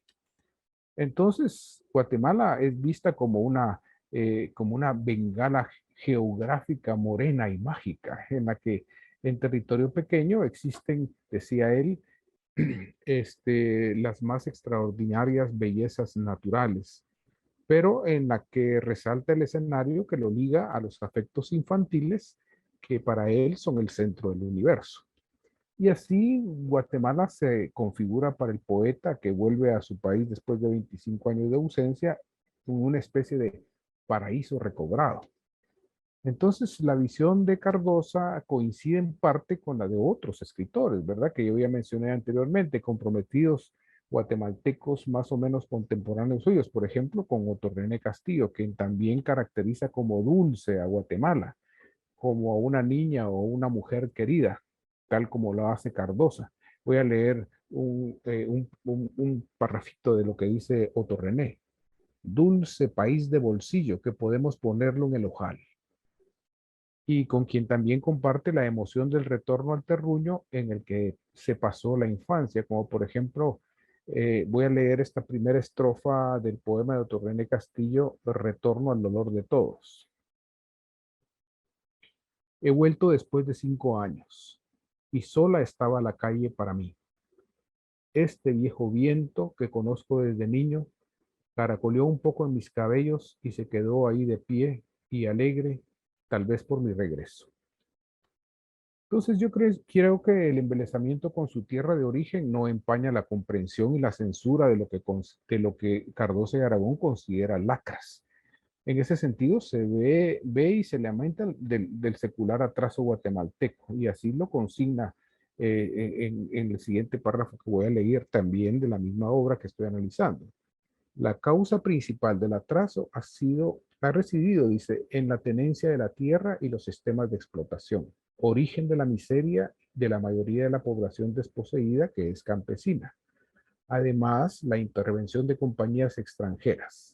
Entonces, Guatemala es vista como una bengala geográfica morena y mágica, en la que en territorio pequeño existen, decía él, las más extraordinarias bellezas naturales, pero en la que resalta el escenario que lo liga a los afectos infantiles que para él son el centro del universo. Y así Guatemala se configura para el poeta que vuelve a su país después de 25 años de ausencia como una especie de paraíso recobrado. Entonces, la visión de Cardosa coincide en parte con la de otros escritores, ¿verdad? Que yo ya mencioné anteriormente, comprometidos guatemaltecos más o menos contemporáneos suyos, por ejemplo, con Otto René Castillo, quien también caracteriza como dulce a Guatemala, como a una niña o una mujer querida, tal como lo hace Cardosa. Voy a leer un parrafito de lo que dice Otto René. dulce país de bolsillo que podemos ponerlo en el ojal, y con quien también comparte la emoción del retorno al terruño en el que se pasó la infancia, como por ejemplo, voy a leer esta primera estrofa del poema de Otto René Castillo, Retorno al dolor de todos. He vuelto después de 5 años, y sola estaba la calle para mí. Este viejo viento que conozco desde niño caracoleó un poco en mis cabellos y se quedó ahí de pie y alegre, tal vez por mi regreso. Entonces yo creo que el embelezamiento con su tierra de origen no empaña la comprensión y la censura de lo que Cardoso y Aragón considera lacras. En ese sentido se ve y se lamenta del secular atraso guatemalteco, y así lo consigna en el siguiente párrafo que voy a leer también de la misma obra que estoy analizando. La causa principal del atraso ha residido, dice, en la tenencia de la tierra y los sistemas de explotación, origen de la miseria de la mayoría de la población desposeída, que es campesina. Además, la intervención de compañías extranjeras.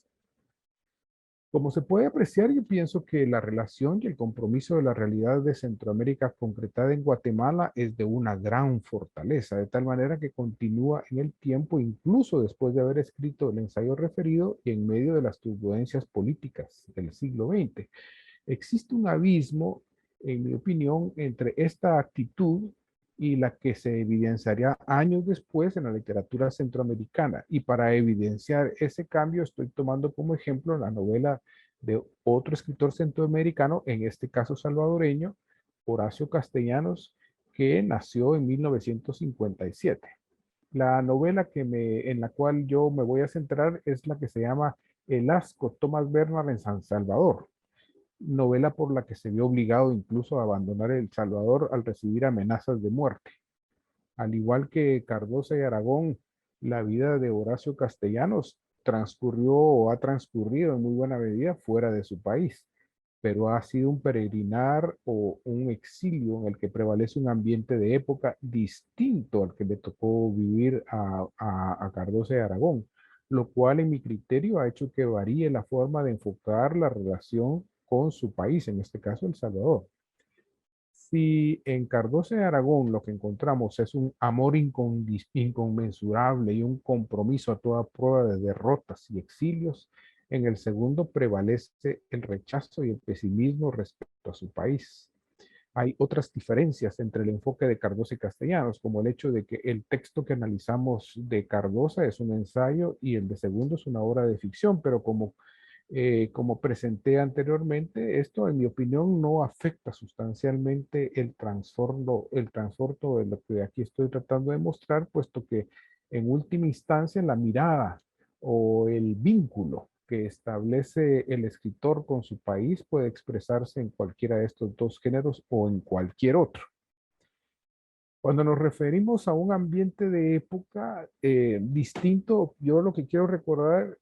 Como se puede apreciar, yo pienso que la relación y el compromiso de la realidad de Centroamérica concretada en Guatemala es de una gran fortaleza, de tal manera que continúa en el tiempo, incluso después de haber escrito el ensayo referido y en medio de las turbulencias políticas del siglo XX. Existe un abismo, en mi opinión, entre esta actitud y la que se evidenciaría años después en la literatura centroamericana. Y para evidenciar ese cambio estoy tomando como ejemplo la novela de otro escritor centroamericano, en este caso salvadoreño, Horacio Castellanos, que nació en 1957. La novela en la cual yo me voy a centrar es la que se llama El asco Thomas Bernard en San Salvador, novela por la que se vio obligado incluso a abandonar El Salvador al recibir amenazas de muerte. Al igual que Cardoso y Aragón, la vida de Horacio Castellanos transcurrió o ha transcurrido en muy buena medida fuera de su país, pero ha sido un peregrinar o un exilio en el que prevalece un ambiente de época distinto al que le tocó vivir a Cardoso y Aragón, lo cual en mi criterio ha hecho que varíe la forma de enfocar la relación con su país, en este caso El Salvador. Si en Cardoso de Aragón lo que encontramos es un amor inconmensurable y un compromiso a toda prueba de derrotas y exilios, en el segundo prevalece el rechazo y el pesimismo respecto a su país. Hay otras diferencias entre el enfoque de Cardoso y Castellanos, como el hecho de que el texto que analizamos de Cardoso es un ensayo y el de segundo es una obra de ficción, pero como presenté anteriormente, esto en mi opinión no afecta sustancialmente el transporto de lo que aquí estoy tratando de mostrar, puesto que en última instancia la mirada o el vínculo que establece el escritor con su país puede expresarse en cualquiera de estos dos géneros o en cualquier otro. Cuando nos referimos a un ambiente de época distinto, yo lo que quiero recordar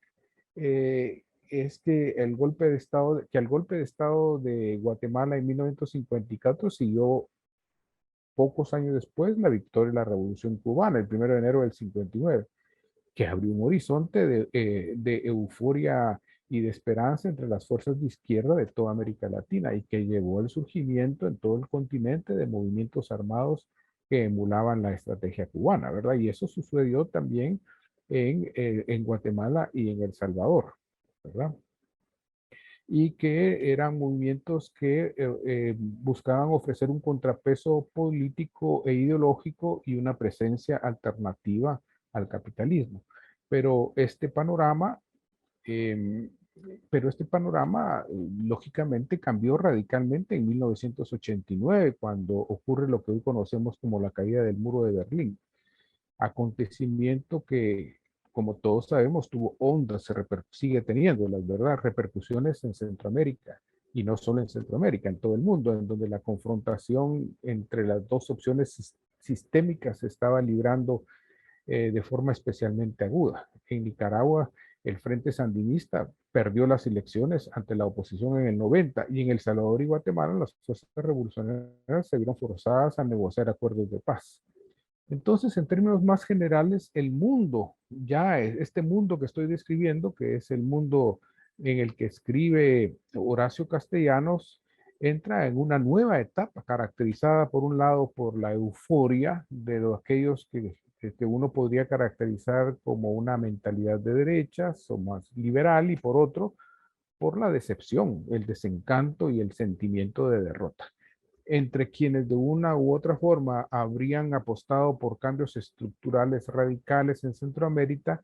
es que al golpe de estado de Guatemala en 1954 siguió pocos años después la victoria de la Revolución Cubana, el 1 de enero del 59, que abrió un horizonte de euforia y de esperanza entre las fuerzas de izquierda de toda América Latina y que llevó al surgimiento en todo el continente de movimientos armados que emulaban la estrategia cubana, ¿verdad? Y eso sucedió también en Guatemala y en El Salvador, ¿verdad? Y que eran movimientos que buscaban ofrecer un contrapeso político e ideológico y una presencia alternativa al capitalismo. Pero este panorama, eh, lógicamente cambió radicalmente en 1989, cuando ocurre lo que hoy conocemos como la caída del muro de Berlín. Acontecimiento que, como todos sabemos, tuvo ondas, sigue teniendo las verdad, repercusiones en Centroamérica, y no solo en Centroamérica, en todo el mundo, en donde la confrontación entre las dos opciones sistémicas se estaba librando de forma especialmente aguda. En Nicaragua, el Frente Sandinista perdió las elecciones ante la oposición en el 90, y en El Salvador y Guatemala las fuerzas revolucionarias se vieron forzadas a negociar acuerdos de paz. Entonces, en términos más generales, el mundo, ya este mundo que estoy describiendo, que es el mundo en el que escribe Horacio Castellanos, entra en una nueva etapa caracterizada por un lado por la euforia de aquellos que uno podría caracterizar como una mentalidad de derechas o más liberal, y por otro, por la decepción, el desencanto y el sentimiento de derrota entre quienes de una u otra forma habrían apostado por cambios estructurales radicales en Centroamérica,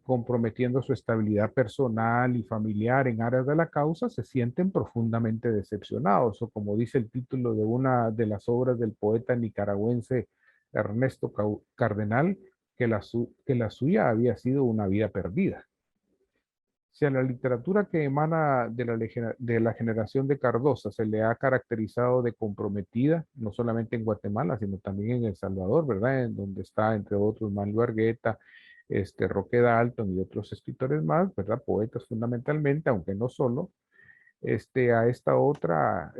comprometiendo su estabilidad personal y familiar en áreas de la causa, se sienten profundamente decepcionados, o como dice el título de una de las obras del poeta nicaragüense Ernesto Cardenal, que la suya había sido una vida perdida. Si a la literatura que emana de la generación de Cardosa se le ha caracterizado de comprometida, no solamente en Guatemala, sino también en El Salvador, ¿verdad? En donde está, entre otros, Manuel Argueta, Roque Dalton y otros escritores más, ¿verdad? Poetas fundamentalmente, aunque no solo. A esta otra,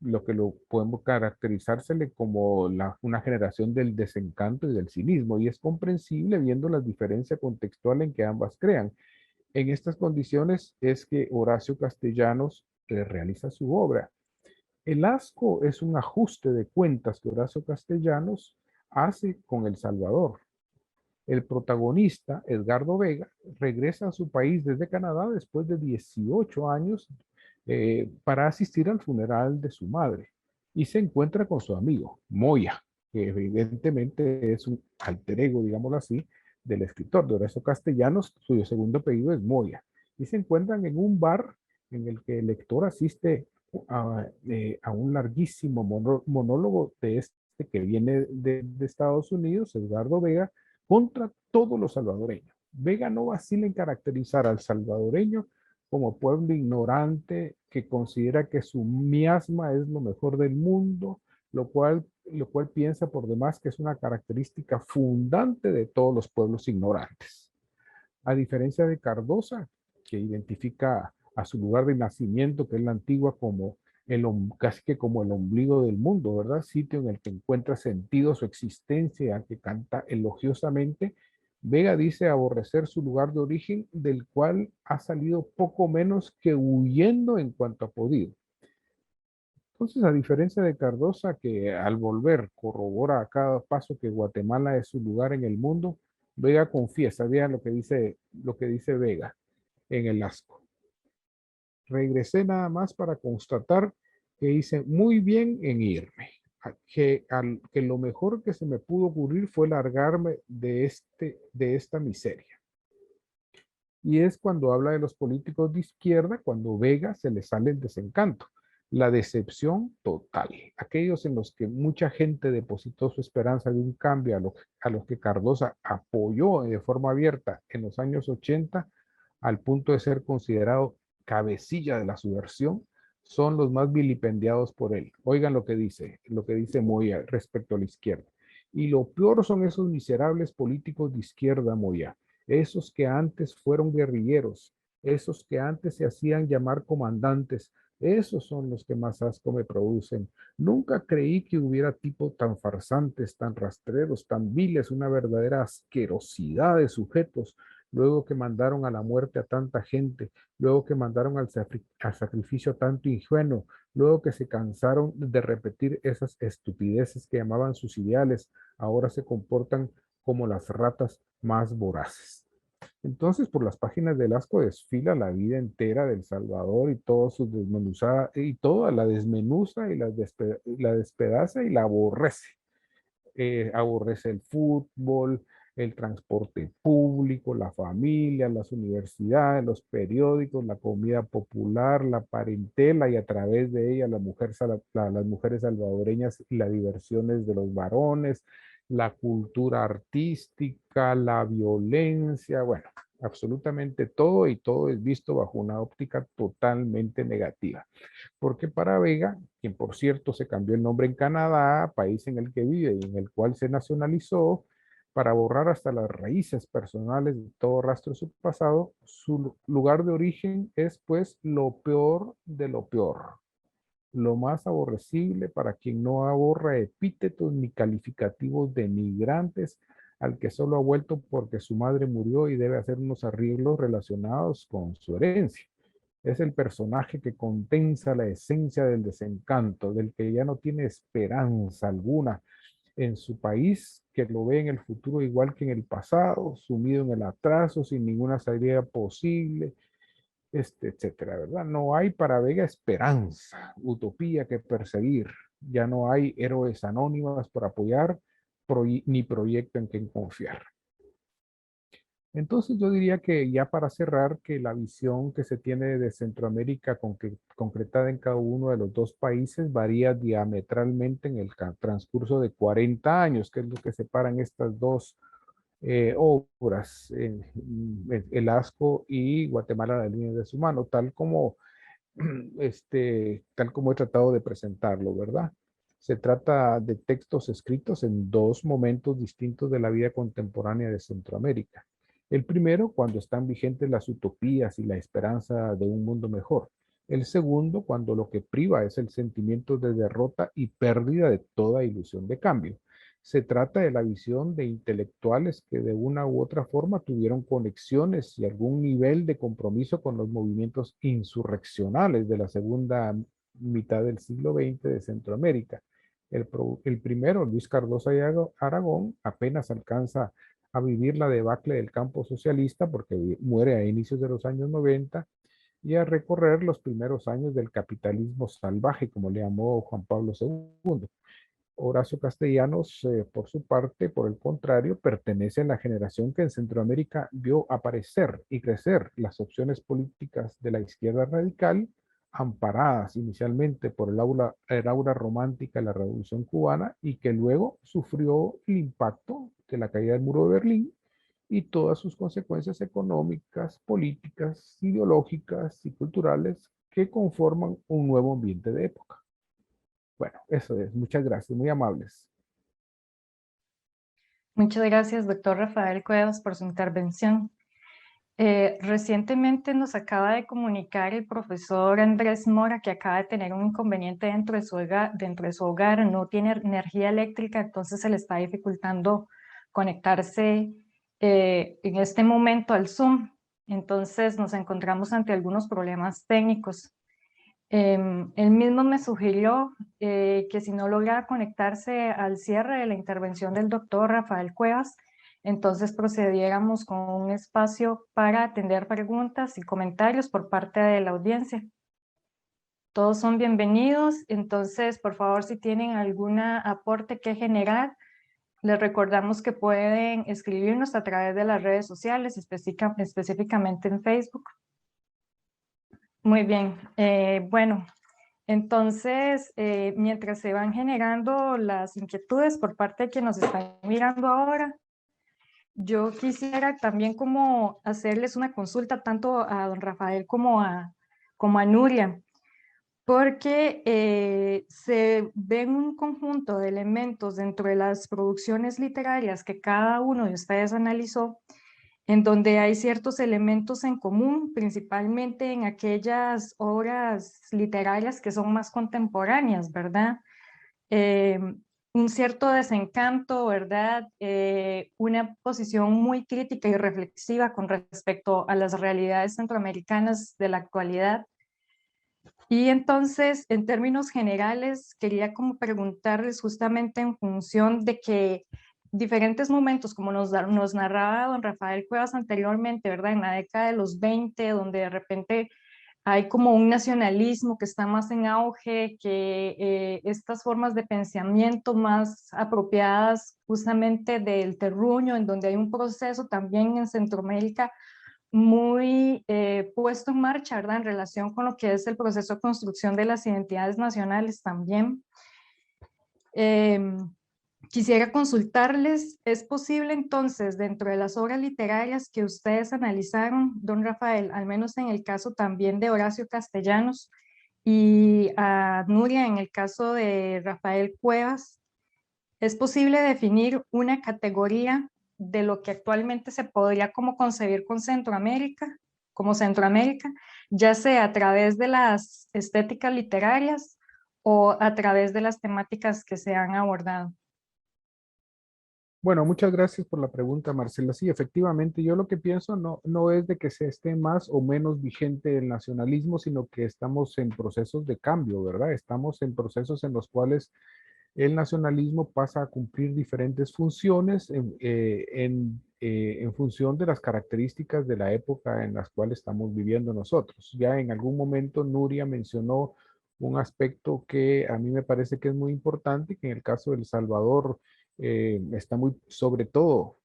lo que lo podemos caracterizársele como una generación del desencanto y del cinismo, y es comprensible viendo la diferencia contextual en que ambas crean. En estas condiciones es que Horacio Castellanos realiza su obra. El asco es un ajuste de cuentas que Horacio Castellanos hace con El Salvador. El protagonista, Edgardo Vega, regresa a su país desde Canadá después de 18 años para asistir al funeral de su madre y se encuentra con su amigo, Moya, que evidentemente es un alter ego, digámoslo así, del escritor de Horacio Castellanos, cuyo segundo apellido es Moya, y se encuentran en un bar en el que el lector asiste a un larguísimo monólogo de que viene de Estados Unidos, Edgardo Vega, contra todos los salvadoreños. Vega no vacila en caracterizar al salvadoreño como pueblo ignorante que considera que su miasma es lo mejor del mundo, lo cual piensa por demás que es una característica fundante de todos los pueblos ignorantes. A diferencia de Cardosa, que identifica a su lugar de nacimiento, que es la antigua, como casi que como el ombligo del mundo, ¿verdad? Sitio en el que encuentra sentido su existencia, que canta elogiosamente. Vega dice aborrecer su lugar de origen, del cual ha salido poco menos que huyendo en cuanto ha podido. Entonces, a diferencia de Cardosa, que al volver corrobora a cada paso que Guatemala es su lugar en el mundo, Vega confiesa, vean lo que dice Vega en el asco. Regresé nada más para constatar que hice muy bien en irme, que lo mejor que se me pudo ocurrir fue largarme de esta miseria. Y es cuando habla de los políticos de izquierda, cuando Vega se le sale el desencanto, la decepción total. Aquellos en los que mucha gente depositó su esperanza de un cambio a los que Cardosa apoyó de forma abierta en los años 80, al punto de ser considerado cabecilla de la subversión, son los más vilipendiados por él. Oigan lo que dice Moya respecto a la izquierda. Y lo peor son esos miserables políticos de izquierda, Moya, esos que antes fueron guerrilleros, esos que antes se hacían llamar comandantes, esos son los que más asco me producen. Nunca creí que hubiera tipos tan farsantes, tan rastreros, tan viles, una verdadera asquerosidad de sujetos, luego que mandaron a la muerte a tanta gente, luego que mandaron al sacrificio a tanto ingenuo, luego que se cansaron de repetir esas estupideces que llamaban sus ideales, ahora se comportan como las ratas más voraces. Entonces, por las páginas del asco desfila la vida entera del Salvador y todo su desmenuzada, y toda la desmenuza y la despedaza y la aborrece. Aborrece el fútbol, el transporte público, la familia, las universidades, los periódicos, la comida popular, la parentela y a través de ella las mujeres salvadoreñas y las diversiones de los varones, la cultura artística, la violencia, bueno, absolutamente todo, y todo es visto bajo una óptica totalmente negativa. Porque para Vega, quien por cierto se cambió el nombre en Canadá, país en el que vive y en el cual se nacionalizó, para borrar hasta las raíces personales de todo rastro de su pasado, su lugar de origen es pues lo peor de lo peor. lo más aborrecible para quien no ahorra epítetos ni calificativos de migrantes, al que solo ha vuelto porque su madre murió y debe hacer unos arreglos relacionados con su herencia. Es el personaje que condensa la esencia del desencanto, del que ya no tiene esperanza alguna en su país, que lo ve en el futuro igual que en el pasado, sumido en el atraso, sin ninguna salida posible, etcétera, ¿verdad? No hay para Vega esperanza, utopía que perseguir. Ya no hay héroes anónimos por apoyar, ni proyecto en quien confiar. Entonces yo diría que ya para cerrar, que la visión que se tiene de Centroamérica concretada en cada uno de los dos países varía diametralmente en el transcurso de 40 años, que es lo que separan estas dos obras, El Asco y Guatemala, la línea de su mano, tal como he tratado de presentarlo, ¿verdad? Se trata de textos escritos en dos momentos distintos de la vida contemporánea de Centroamérica. El primero, cuando están vigentes las utopías y la esperanza de un mundo mejor. El segundo, cuando lo que priva es el sentimiento de derrota y pérdida de toda ilusión de cambio. Se trata de la visión de intelectuales que de una u otra forma tuvieron conexiones y algún nivel de compromiso con los movimientos insurreccionales de la segunda mitad del siglo XX de Centroamérica. El primero, Luis Cardoso y Aragón, apenas alcanza a vivir la debacle del campo socialista porque muere a inicios de los años 90 y a recorrer los primeros años del capitalismo salvaje, como le llamó Juan Pablo II. Horacio Castellanos, por su parte, por el contrario, pertenece a la generación que en Centroamérica vio aparecer y crecer las opciones políticas de la izquierda radical, amparadas inicialmente por el aura romántica de la Revolución Cubana y que luego sufrió el impacto de la caída del muro de Berlín y todas sus consecuencias económicas, políticas, ideológicas y culturales que conforman un nuevo ambiente de época. Bueno, eso es. Muchas gracias, muy amables. Muchas gracias, doctor Rafael Cuevas, por su intervención. Recientemente nos acaba de comunicar el profesor Andrés Mora que acaba de tener un inconveniente dentro de su hogar, no tiene energía eléctrica, entonces se le está dificultando conectarse en este momento al Zoom. Entonces nos encontramos ante algunos problemas técnicos. Él mismo me sugirió que si no lograba conectarse al cierre de la intervención del doctor Rafael Cuevas, entonces procediéramos con un espacio para atender preguntas y comentarios por parte de la audiencia. Todos son bienvenidos, entonces por favor si tienen algún aporte que generar, les recordamos que pueden escribirnos a través de las redes sociales, específicamente en Facebook. Muy bien, bueno. Entonces, mientras se van generando las inquietudes por parte de quienes nos están mirando ahora, yo quisiera también como hacerles una consulta tanto a don Rafael como a Nuria, porque se ven un conjunto de elementos dentro de las producciones literarias que cada uno de ustedes analizó, en donde hay ciertos elementos en común, principalmente en aquellas obras literarias que son más contemporáneas, ¿verdad? Un cierto desencanto, ¿verdad? Una posición muy crítica y reflexiva con respecto a las realidades centroamericanas de la actualidad. Y entonces, en términos generales, quería como preguntarles justamente en función de que diferentes momentos, como nos narraba don Rafael Cuevas anteriormente, ¿verdad? En la década de los 20, donde de repente hay como un nacionalismo que está más en auge, que estas formas de pensamiento más apropiadas justamente del terruño, en donde hay un proceso también en Centroamérica muy puesto en marcha, ¿verdad? En relación con lo que es el proceso de construcción de las identidades nacionales también. Quisiera consultarles, ¿es posible entonces dentro de las obras literarias que ustedes analizaron, don Rafael, al menos en el caso también de Horacio Castellanos y a Nuria en el caso de Rafael Cuevas, es posible definir una categoría de lo que actualmente se podría como concebir con Centroamérica, como Centroamérica, ya sea a través de las estéticas literarias o a través de las temáticas que se han abordado? Bueno, muchas gracias por la pregunta, Marcela. Sí, efectivamente, yo lo que pienso no es de que se esté más o menos vigente el nacionalismo, sino que estamos en procesos de cambio, ¿verdad? Estamos en procesos en los cuales el nacionalismo pasa a cumplir diferentes funciones en función de las características de la época en las cuales estamos viviendo nosotros. Ya en algún momento Nuria mencionó un aspecto que a mí me parece que es muy importante, que en el caso de El Salvador está muy, sobre todo,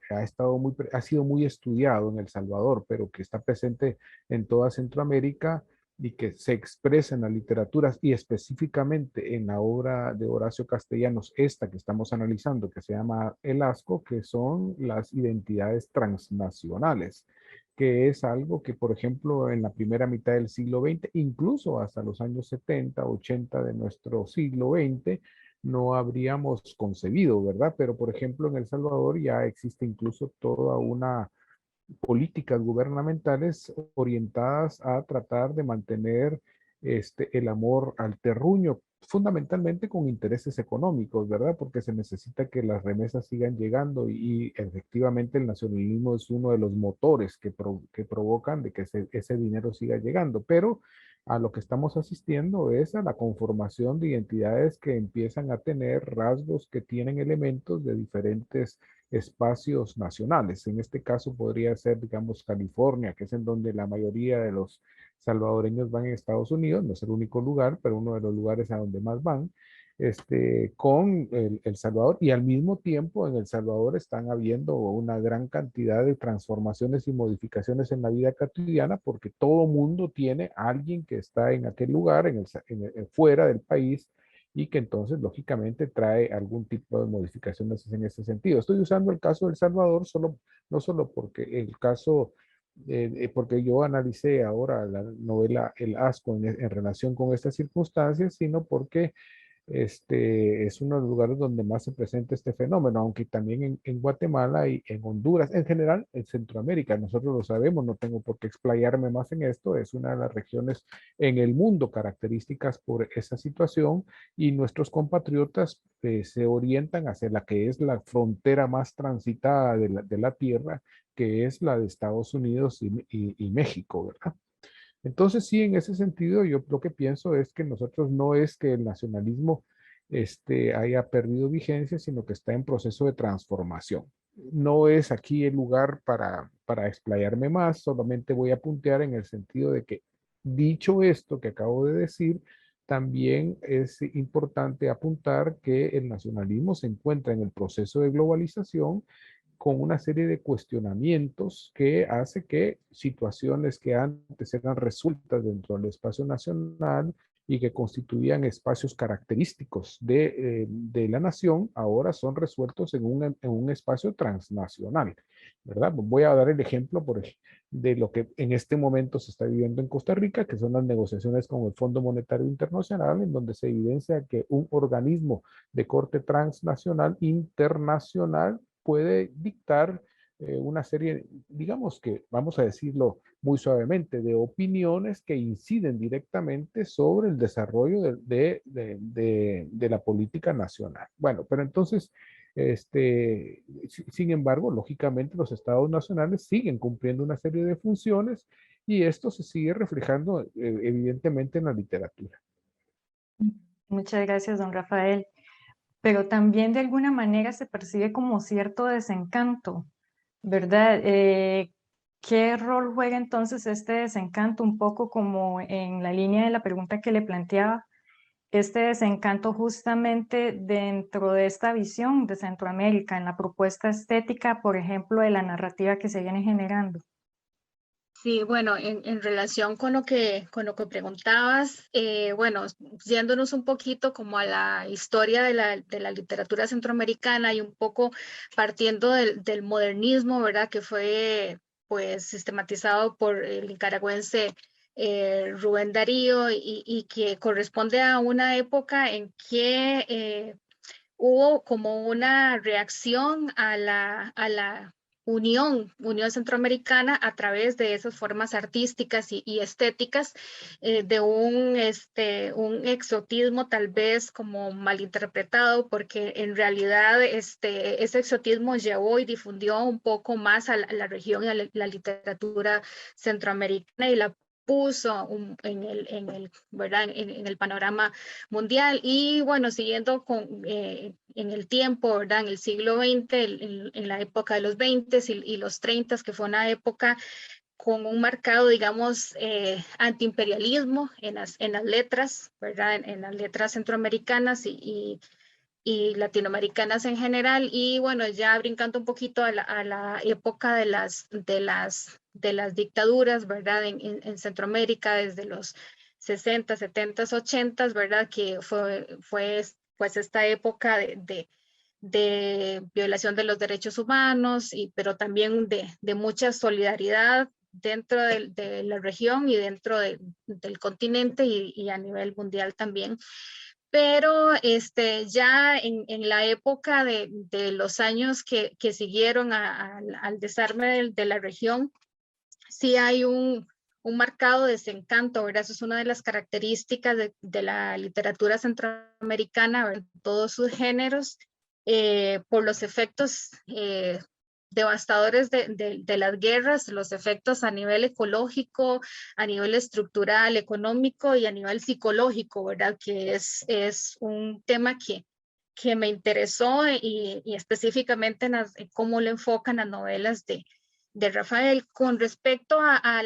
ha sido muy estudiado en El Salvador, pero que está presente en toda Centroamérica y que se expresa en las literaturas y específicamente en la obra de Horacio Castellanos, esta que estamos analizando, que se llama El Asco, que son las identidades transnacionales, que es algo que, por ejemplo, en la primera mitad del siglo XX, incluso hasta los años 70, 80 de nuestro siglo XX, no habríamos concebido, ¿verdad? Pero, por ejemplo, en El Salvador ya existe incluso toda una políticas gubernamentales orientadas a tratar de mantener el amor al terruño, fundamentalmente con intereses económicos, ¿verdad? Porque se necesita que las remesas sigan llegando y efectivamente el nacionalismo es uno de los motores que provocan de que ese dinero siga llegando, pero a lo que estamos asistiendo es a la conformación de identidades que empiezan a tener rasgos que tienen elementos de diferentes espacios nacionales. En este caso podría ser, digamos, California, que es en donde la mayoría de los salvadoreños van en Estados Unidos, no es el único lugar, pero uno de los lugares a donde más van, con el Salvador, y al mismo tiempo en El Salvador están habiendo una gran cantidad de transformaciones y modificaciones en la vida cotidiana porque todo mundo tiene a alguien que está en aquel lugar, fuera del país, y que entonces lógicamente trae algún tipo de modificaciones en ese sentido. Estoy usando el caso de El Salvador no solo porque el caso, porque yo analicé ahora la novela El Asco en relación con estas circunstancias, sino porque es uno de los lugares donde más se presenta este fenómeno, aunque también en Guatemala y en Honduras, en general en Centroamérica, nosotros lo sabemos, no tengo por qué explayarme más en esto, es una de las regiones en el mundo características por esa situación y nuestros compatriotas se orientan hacia la que es la frontera más transitada de la tierra, que es la de Estados Unidos y México, ¿verdad? Entonces, sí, en ese sentido, yo lo que pienso es que nosotros no es que el nacionalismo haya perdido vigencia, sino que está en proceso de transformación. No es aquí el lugar para explayarme más, solamente voy a puntear en el sentido de que, dicho esto que acabo de decir, también es importante apuntar que el nacionalismo se encuentra en el proceso de globalización con una serie de cuestionamientos que hace que situaciones que antes eran resueltas dentro del espacio nacional y que constituían espacios característicos de la nación, ahora son resueltos en un espacio transnacional, ¿verdad? Voy a dar el ejemplo de lo que en este momento se está viviendo en Costa Rica, que son las negociaciones con el Fondo Monetario Internacional, en donde se evidencia que un organismo de corte transnacional, internacional, puede dictar una serie, digamos que, vamos a decirlo muy suavemente, de opiniones que inciden directamente sobre el desarrollo de la política nacional. Bueno, pero entonces, sin embargo, lógicamente los estados nacionales siguen cumpliendo una serie de funciones y esto se sigue reflejando evidentemente en la literatura. Muchas gracias, don Rafael. Pero también de alguna manera se percibe como cierto desencanto, ¿verdad? ¿Qué rol juega entonces este desencanto? Un poco como en la línea de la pregunta que le planteaba, este desencanto justamente dentro de esta visión de Centroamérica, en la propuesta estética, por ejemplo, de la narrativa que se viene generando. Sí, bueno, en relación con lo que preguntabas, bueno, yéndonos un poquito como a la historia de la literatura centroamericana y un poco partiendo del modernismo, ¿verdad? Que fue pues sistematizado por el nicaragüense Rubén Darío y que corresponde a una época en que hubo como una reacción a la unión centroamericana a través de esas formas artísticas y estéticas, de un exotismo tal vez como malinterpretado, porque en realidad ese exotismo llevó y difundió un poco más a la región y a la literatura centroamericana y la puso ¿verdad? En el panorama mundial. Y bueno, siguiendo en el tiempo, ¿verdad? En el siglo XX, en la época de los 20 y los 30, que fue una época con un marcado, digamos, antiimperialismo en las letras, ¿verdad? En las letras centroamericanas y latinoamericanas en general. Y bueno, ya brincando un poquito a la época de las dictaduras, ¿verdad? En Centroamérica, desde los 60, 70, 80, ¿verdad? Que fue pues esta época de violación de los derechos humanos, pero también de mucha solidaridad dentro de la región y dentro del continente y a nivel mundial también. Pero ya en la época de los años que siguieron al desarme de la región, sí hay un marcado desencanto, ¿verdad? Eso es una de las características de la literatura centroamericana, ¿verdad? Todos sus géneros, por los efectos devastadores de las guerras, los efectos a nivel ecológico, a nivel estructural, económico y a nivel psicológico, ¿verdad? Que es un tema que me interesó y específicamente en cómo lo enfocan las novelas de Rafael. Con respecto a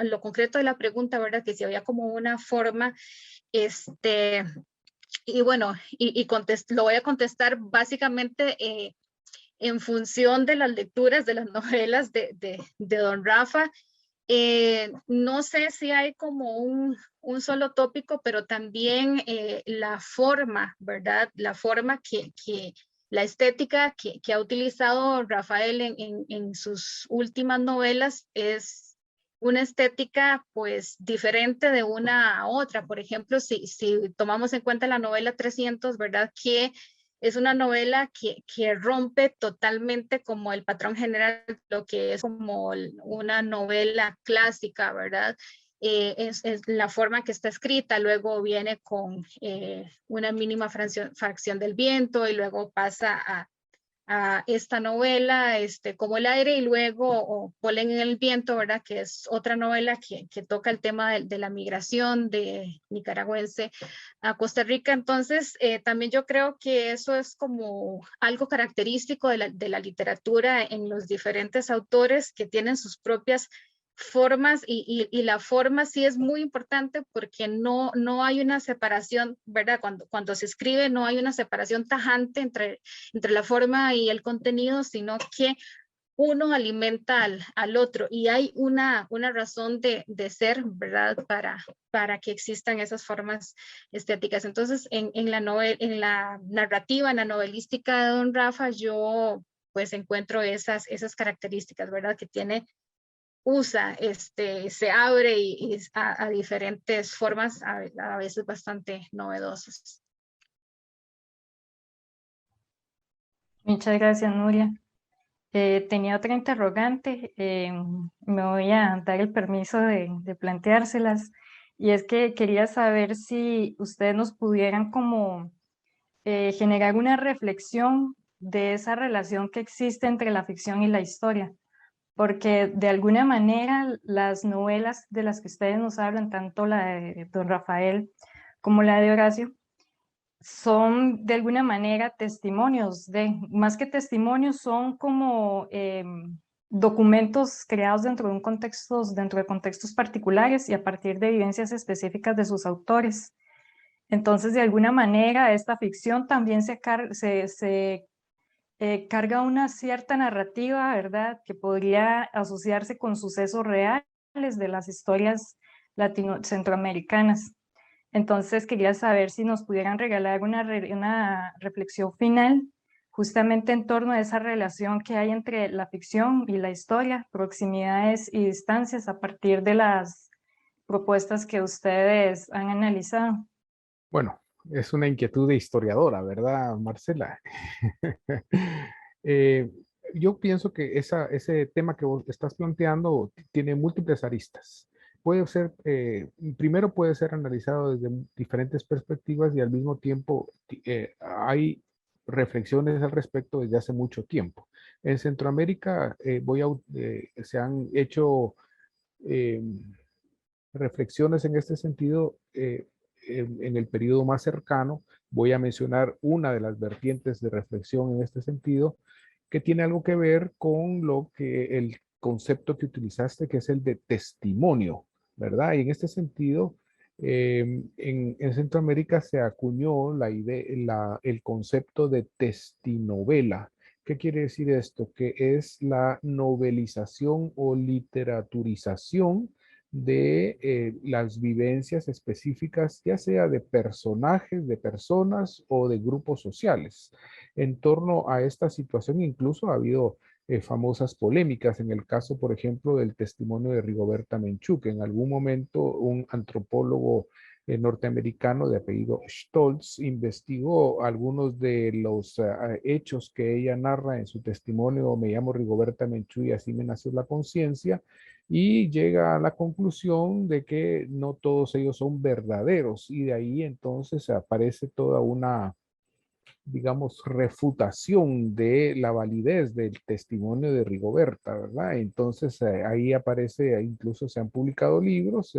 lo concreto de la pregunta, ¿verdad? Que si había como una forma, y bueno, lo voy a contestar básicamente en función de las lecturas de las novelas de don Rafa. No sé si hay como un solo tópico, pero también la forma, ¿verdad? La forma la estética que ha utilizado Rafael en sus últimas novelas es una estética pues diferente de una a otra. Por ejemplo, si tomamos en cuenta la novela 300, ¿verdad? Que es una novela que rompe totalmente como el patrón general, lo que es como una novela clásica, ¿verdad? Es la forma que está escrita, luego viene con una mínima fracción del viento y luego pasa a esta novela, como El aire, y luego Polen en el viento, ¿verdad? Que es otra novela que toca el tema de la migración de nicaragüense a Costa Rica. Entonces, también yo creo que eso es como algo característico de la literatura en los diferentes autores que tienen sus propias formas y la forma sí es muy importante porque no hay una separación, ¿verdad? Cuando se escribe no hay una separación tajante entre la forma y el contenido, sino que uno alimenta al otro y hay una razón de ser, ¿verdad? Para que existan esas formas estéticas. Entonces, en la narrativa, en la novelística de don Rafa, yo pues encuentro esas características, ¿verdad? Que se abre y a diferentes formas, a veces bastante novedosas. Muchas gracias, Nuria. Tenía otra interrogante, me voy a dar el permiso de planteárselas, y es que quería saber si ustedes nos pudieran como generar una reflexión de esa relación que existe entre la ficción y la historia, porque de alguna manera las novelas de las que ustedes nos hablan, tanto la de don Rafael como la de Horacio, son de alguna manera testimonios más que testimonios, son como documentos creados dentro de contextos particulares y a partir de vivencias específicas de sus autores. Entonces, de alguna manera, esta ficción también se carga una cierta narrativa, ¿verdad? Que podría asociarse con sucesos reales de las historias centroamericanas. Entonces quería saber si nos pudieran regalar una reflexión final justamente en torno a esa relación que hay entre la ficción y la historia, proximidades y distancias a partir de las propuestas que ustedes han analizado. Bueno, es una inquietud de historiadora, ¿verdad, Marcela? Eh, yo pienso que ese tema que vos estás planteando tiene múltiples aristas. Puede ser, primero puede ser analizado desde diferentes perspectivas y al mismo tiempo hay reflexiones al respecto desde hace mucho tiempo. En Centroamérica se han hecho eh, reflexiones en este sentido en el periodo más cercano. Voy a mencionar una de las vertientes de reflexión en este sentido, que tiene algo que ver con lo que el concepto que utilizaste, que es el de testimonio, ¿verdad? Y en este sentido, en Centroamérica se acuñó la idea, el concepto de testinovela. ¿Qué quiere decir esto? Que es la novelización o literaturización de las vivencias específicas, ya sea de personajes, de personas o de grupos sociales. En torno a esta situación incluso ha habido famosas polémicas en el caso, por ejemplo, del testimonio de Rigoberta Menchú, que en algún momento un antropólogo norteamericano de apellido Stoltz investigó algunos de los hechos que ella narra en su testimonio. Me llamo Rigoberta Menchú y así me nació la conciencia, y llega a la conclusión de que no todos ellos son verdaderos, y de ahí entonces aparece toda una, digamos, refutación de la validez del testimonio de Rigoberta, ¿verdad? Entonces ahí aparece, incluso se han publicado libros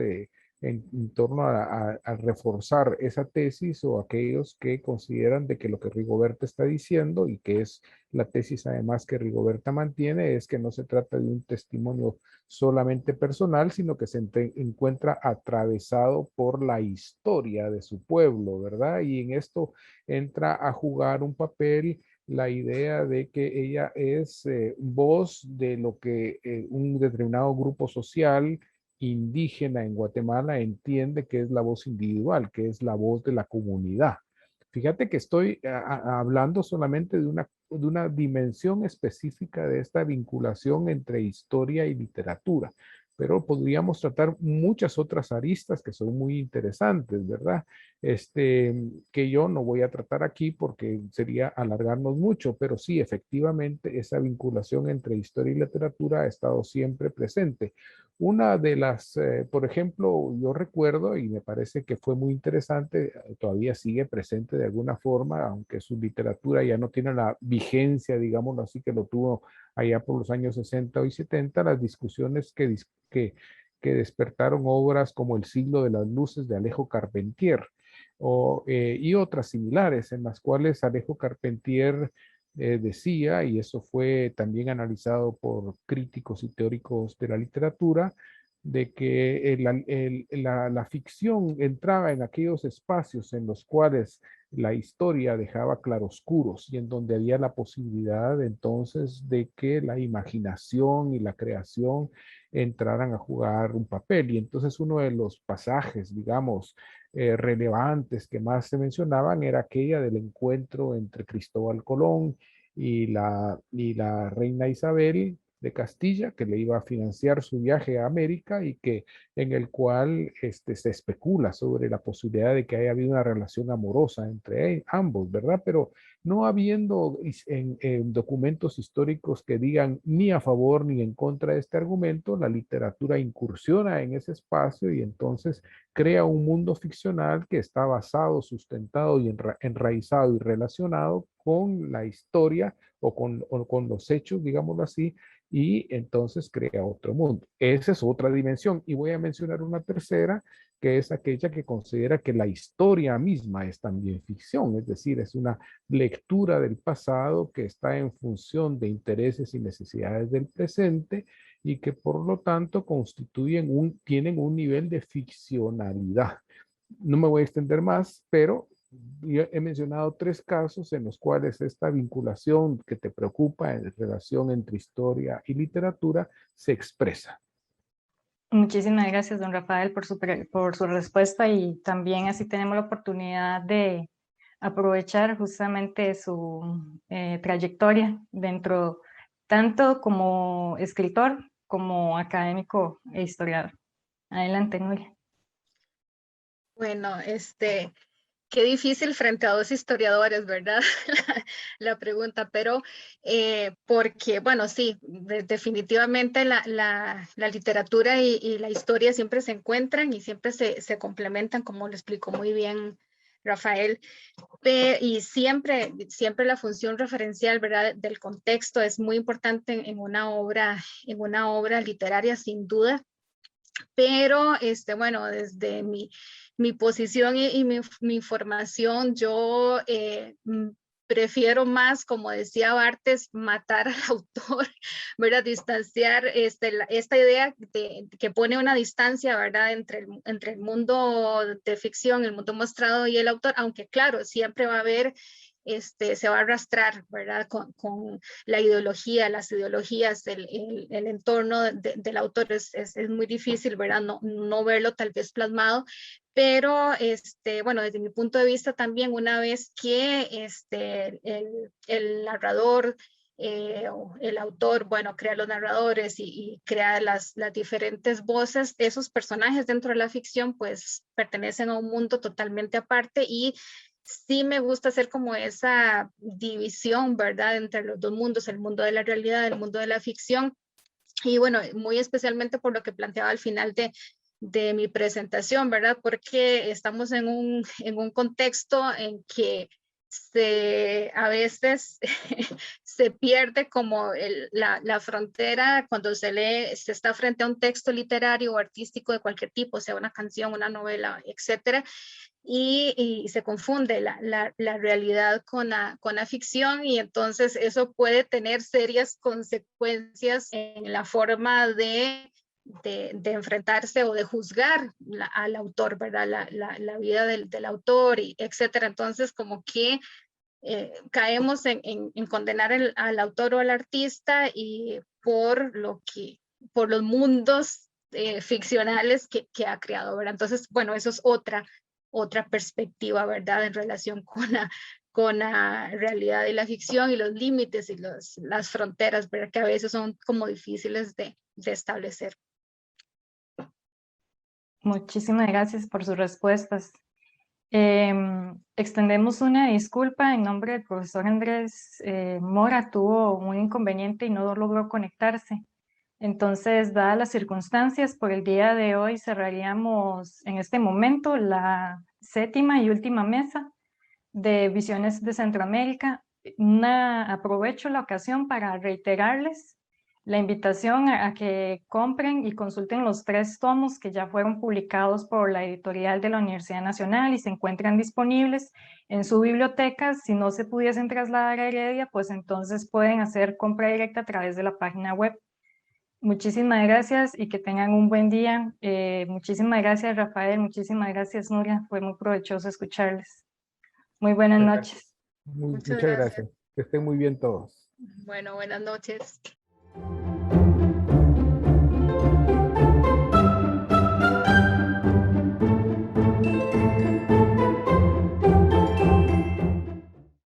en torno a reforzar esa tesis, o aquellos que consideran de que lo que Rigoberta está diciendo, y que es la tesis además que Rigoberta mantiene, es que no se trata de un testimonio solamente personal, sino que se encuentra atravesado por la historia de su pueblo, ¿verdad? Y en esto entra a jugar un papel la idea de que ella es voz de lo que un determinado grupo social indígena en Guatemala entiende que es la voz individual, que es la voz de la comunidad. Fíjate que estoy hablando solamente de una dimensión específica de esta vinculación entre historia y literatura, pero podríamos tratar muchas otras aristas que son muy interesantes, ¿verdad? Que yo no voy a tratar aquí porque sería alargarnos mucho, pero sí, efectivamente, esa vinculación entre historia y literatura ha estado siempre presente. Una de las, por ejemplo, yo recuerdo, y me parece que fue muy interesante, todavía sigue presente de alguna forma, aunque su literatura ya no tiene la vigencia, digámoslo así, que lo tuvo allá por los años 60 y 70, las discusiones que despertaron obras como El siglo de las luces de Alejo Carpentier, y otras similares, en las cuales Alejo Carpentier decía, y eso fue también analizado por críticos y teóricos de la literatura, de que la ficción entraba en aquellos espacios en los cuales la historia dejaba claroscuros, y en donde había la posibilidad entonces de que la imaginación y la creación entraran a jugar un papel. Y entonces uno de los pasajes, digamos, relevantes que más se mencionaban era aquella del encuentro entre Cristóbal Colón y la reina Isabel de Castilla, que le iba a financiar su viaje a América, y que en el cual se especula sobre la posibilidad de que haya habido una relación amorosa entre ambos, ¿verdad? Pero no habiendo en documentos históricos que digan ni a favor ni en contra de este argumento, la literatura incursiona en ese espacio y entonces crea un mundo ficcional que está basado, sustentado y enraizado y relacionado con la historia o con los hechos, digámoslo así, y entonces crea otro mundo. Esa es otra dimensión. Y voy a mencionar una tercera, que es aquella que considera que la historia misma es también ficción, es decir, es una lectura del pasado que está en función de intereses y necesidades del presente, y que por lo tanto tienen un nivel de ficcionalidad. No me voy a extender más, pero yo he mencionado tres casos en los cuales esta vinculación que te preocupa en relación entre historia y literatura se expresa. Muchísimas gracias, don Rafael, por su respuesta, y también así tenemos la oportunidad de aprovechar justamente su trayectoria dentro, tanto como escritor como académico e historiador. Adelante, Nuria. Bueno, Qué difícil frente a dos historiadores, ¿verdad? La pregunta, pero porque, bueno, sí, definitivamente la literatura y la historia siempre se encuentran y siempre se complementan, como lo explicó muy bien Rafael. Y siempre la función referencial, ¿verdad?, del contexto es muy importante en una obra literaria, sin duda. Pero, bueno, desde mi posición y mi formación, yo prefiero más, como decía Barthes, matar al autor, ¿verdad? Distanciar esta idea que pone una distancia, ¿verdad?, entre el mundo de ficción, el mundo mostrado y el autor, aunque claro, siempre va a haber, se va a arrastrar, ¿verdad?, con la ideología, las ideologías, el entorno del autor. Es muy difícil, ¿verdad?, no verlo tal vez plasmado, pero bueno, desde mi punto de vista también, una vez que el narrador, el autor, bueno, crea los narradores y crea las diferentes voces, esos personajes dentro de la ficción pues pertenecen a un mundo totalmente aparte, y sí me gusta hacer como esa división, ¿verdad?, entre los dos mundos, el mundo de la realidad, el mundo de la ficción. Y bueno, muy especialmente por lo que planteaba al final de mi presentación, ¿verdad? Porque estamos en un contexto en que a veces se pierde como la frontera cuando se está frente a un texto literario o artístico de cualquier tipo, sea una canción, una novela, etcétera, y se confunde la realidad con la ficción, y entonces eso puede tener serias consecuencias en la forma de enfrentarse o de juzgar al autor, ¿verdad? La vida del autor, y etcétera. Entonces, como que caemos en condenar al autor o al artista y por los mundos ficcionales que ha creado, ¿verdad? Entonces, bueno, eso es otra perspectiva, ¿verdad?, en relación con la realidad de la ficción y los límites y las fronteras, ¿verdad?, que a veces son como difíciles de establecer. Muchísimas gracias por sus respuestas. Extendemos una disculpa en nombre del profesor Andrés Mora. Tuvo un inconveniente y no logró conectarse. Entonces, dadas las circunstancias, por el día de hoy cerraríamos en este momento la 7ª y última mesa de Visiones de Centroamérica. Aprovecho la ocasión para reiterarles la invitación a que compren y consulten los 3 tomos que ya fueron publicados por la editorial de la Universidad Nacional y se encuentran disponibles en su biblioteca. Si no se pudiesen trasladar a Heredia, pues entonces pueden hacer compra directa a través de la página web. Muchísimas gracias y que tengan un buen día. Muchísimas gracias, Rafael. Muchísimas gracias, Nuria. Fue muy provechoso escucharles. Muy buenas noches. Muchas gracias. Que estén muy bien todos. Bueno, buenas noches.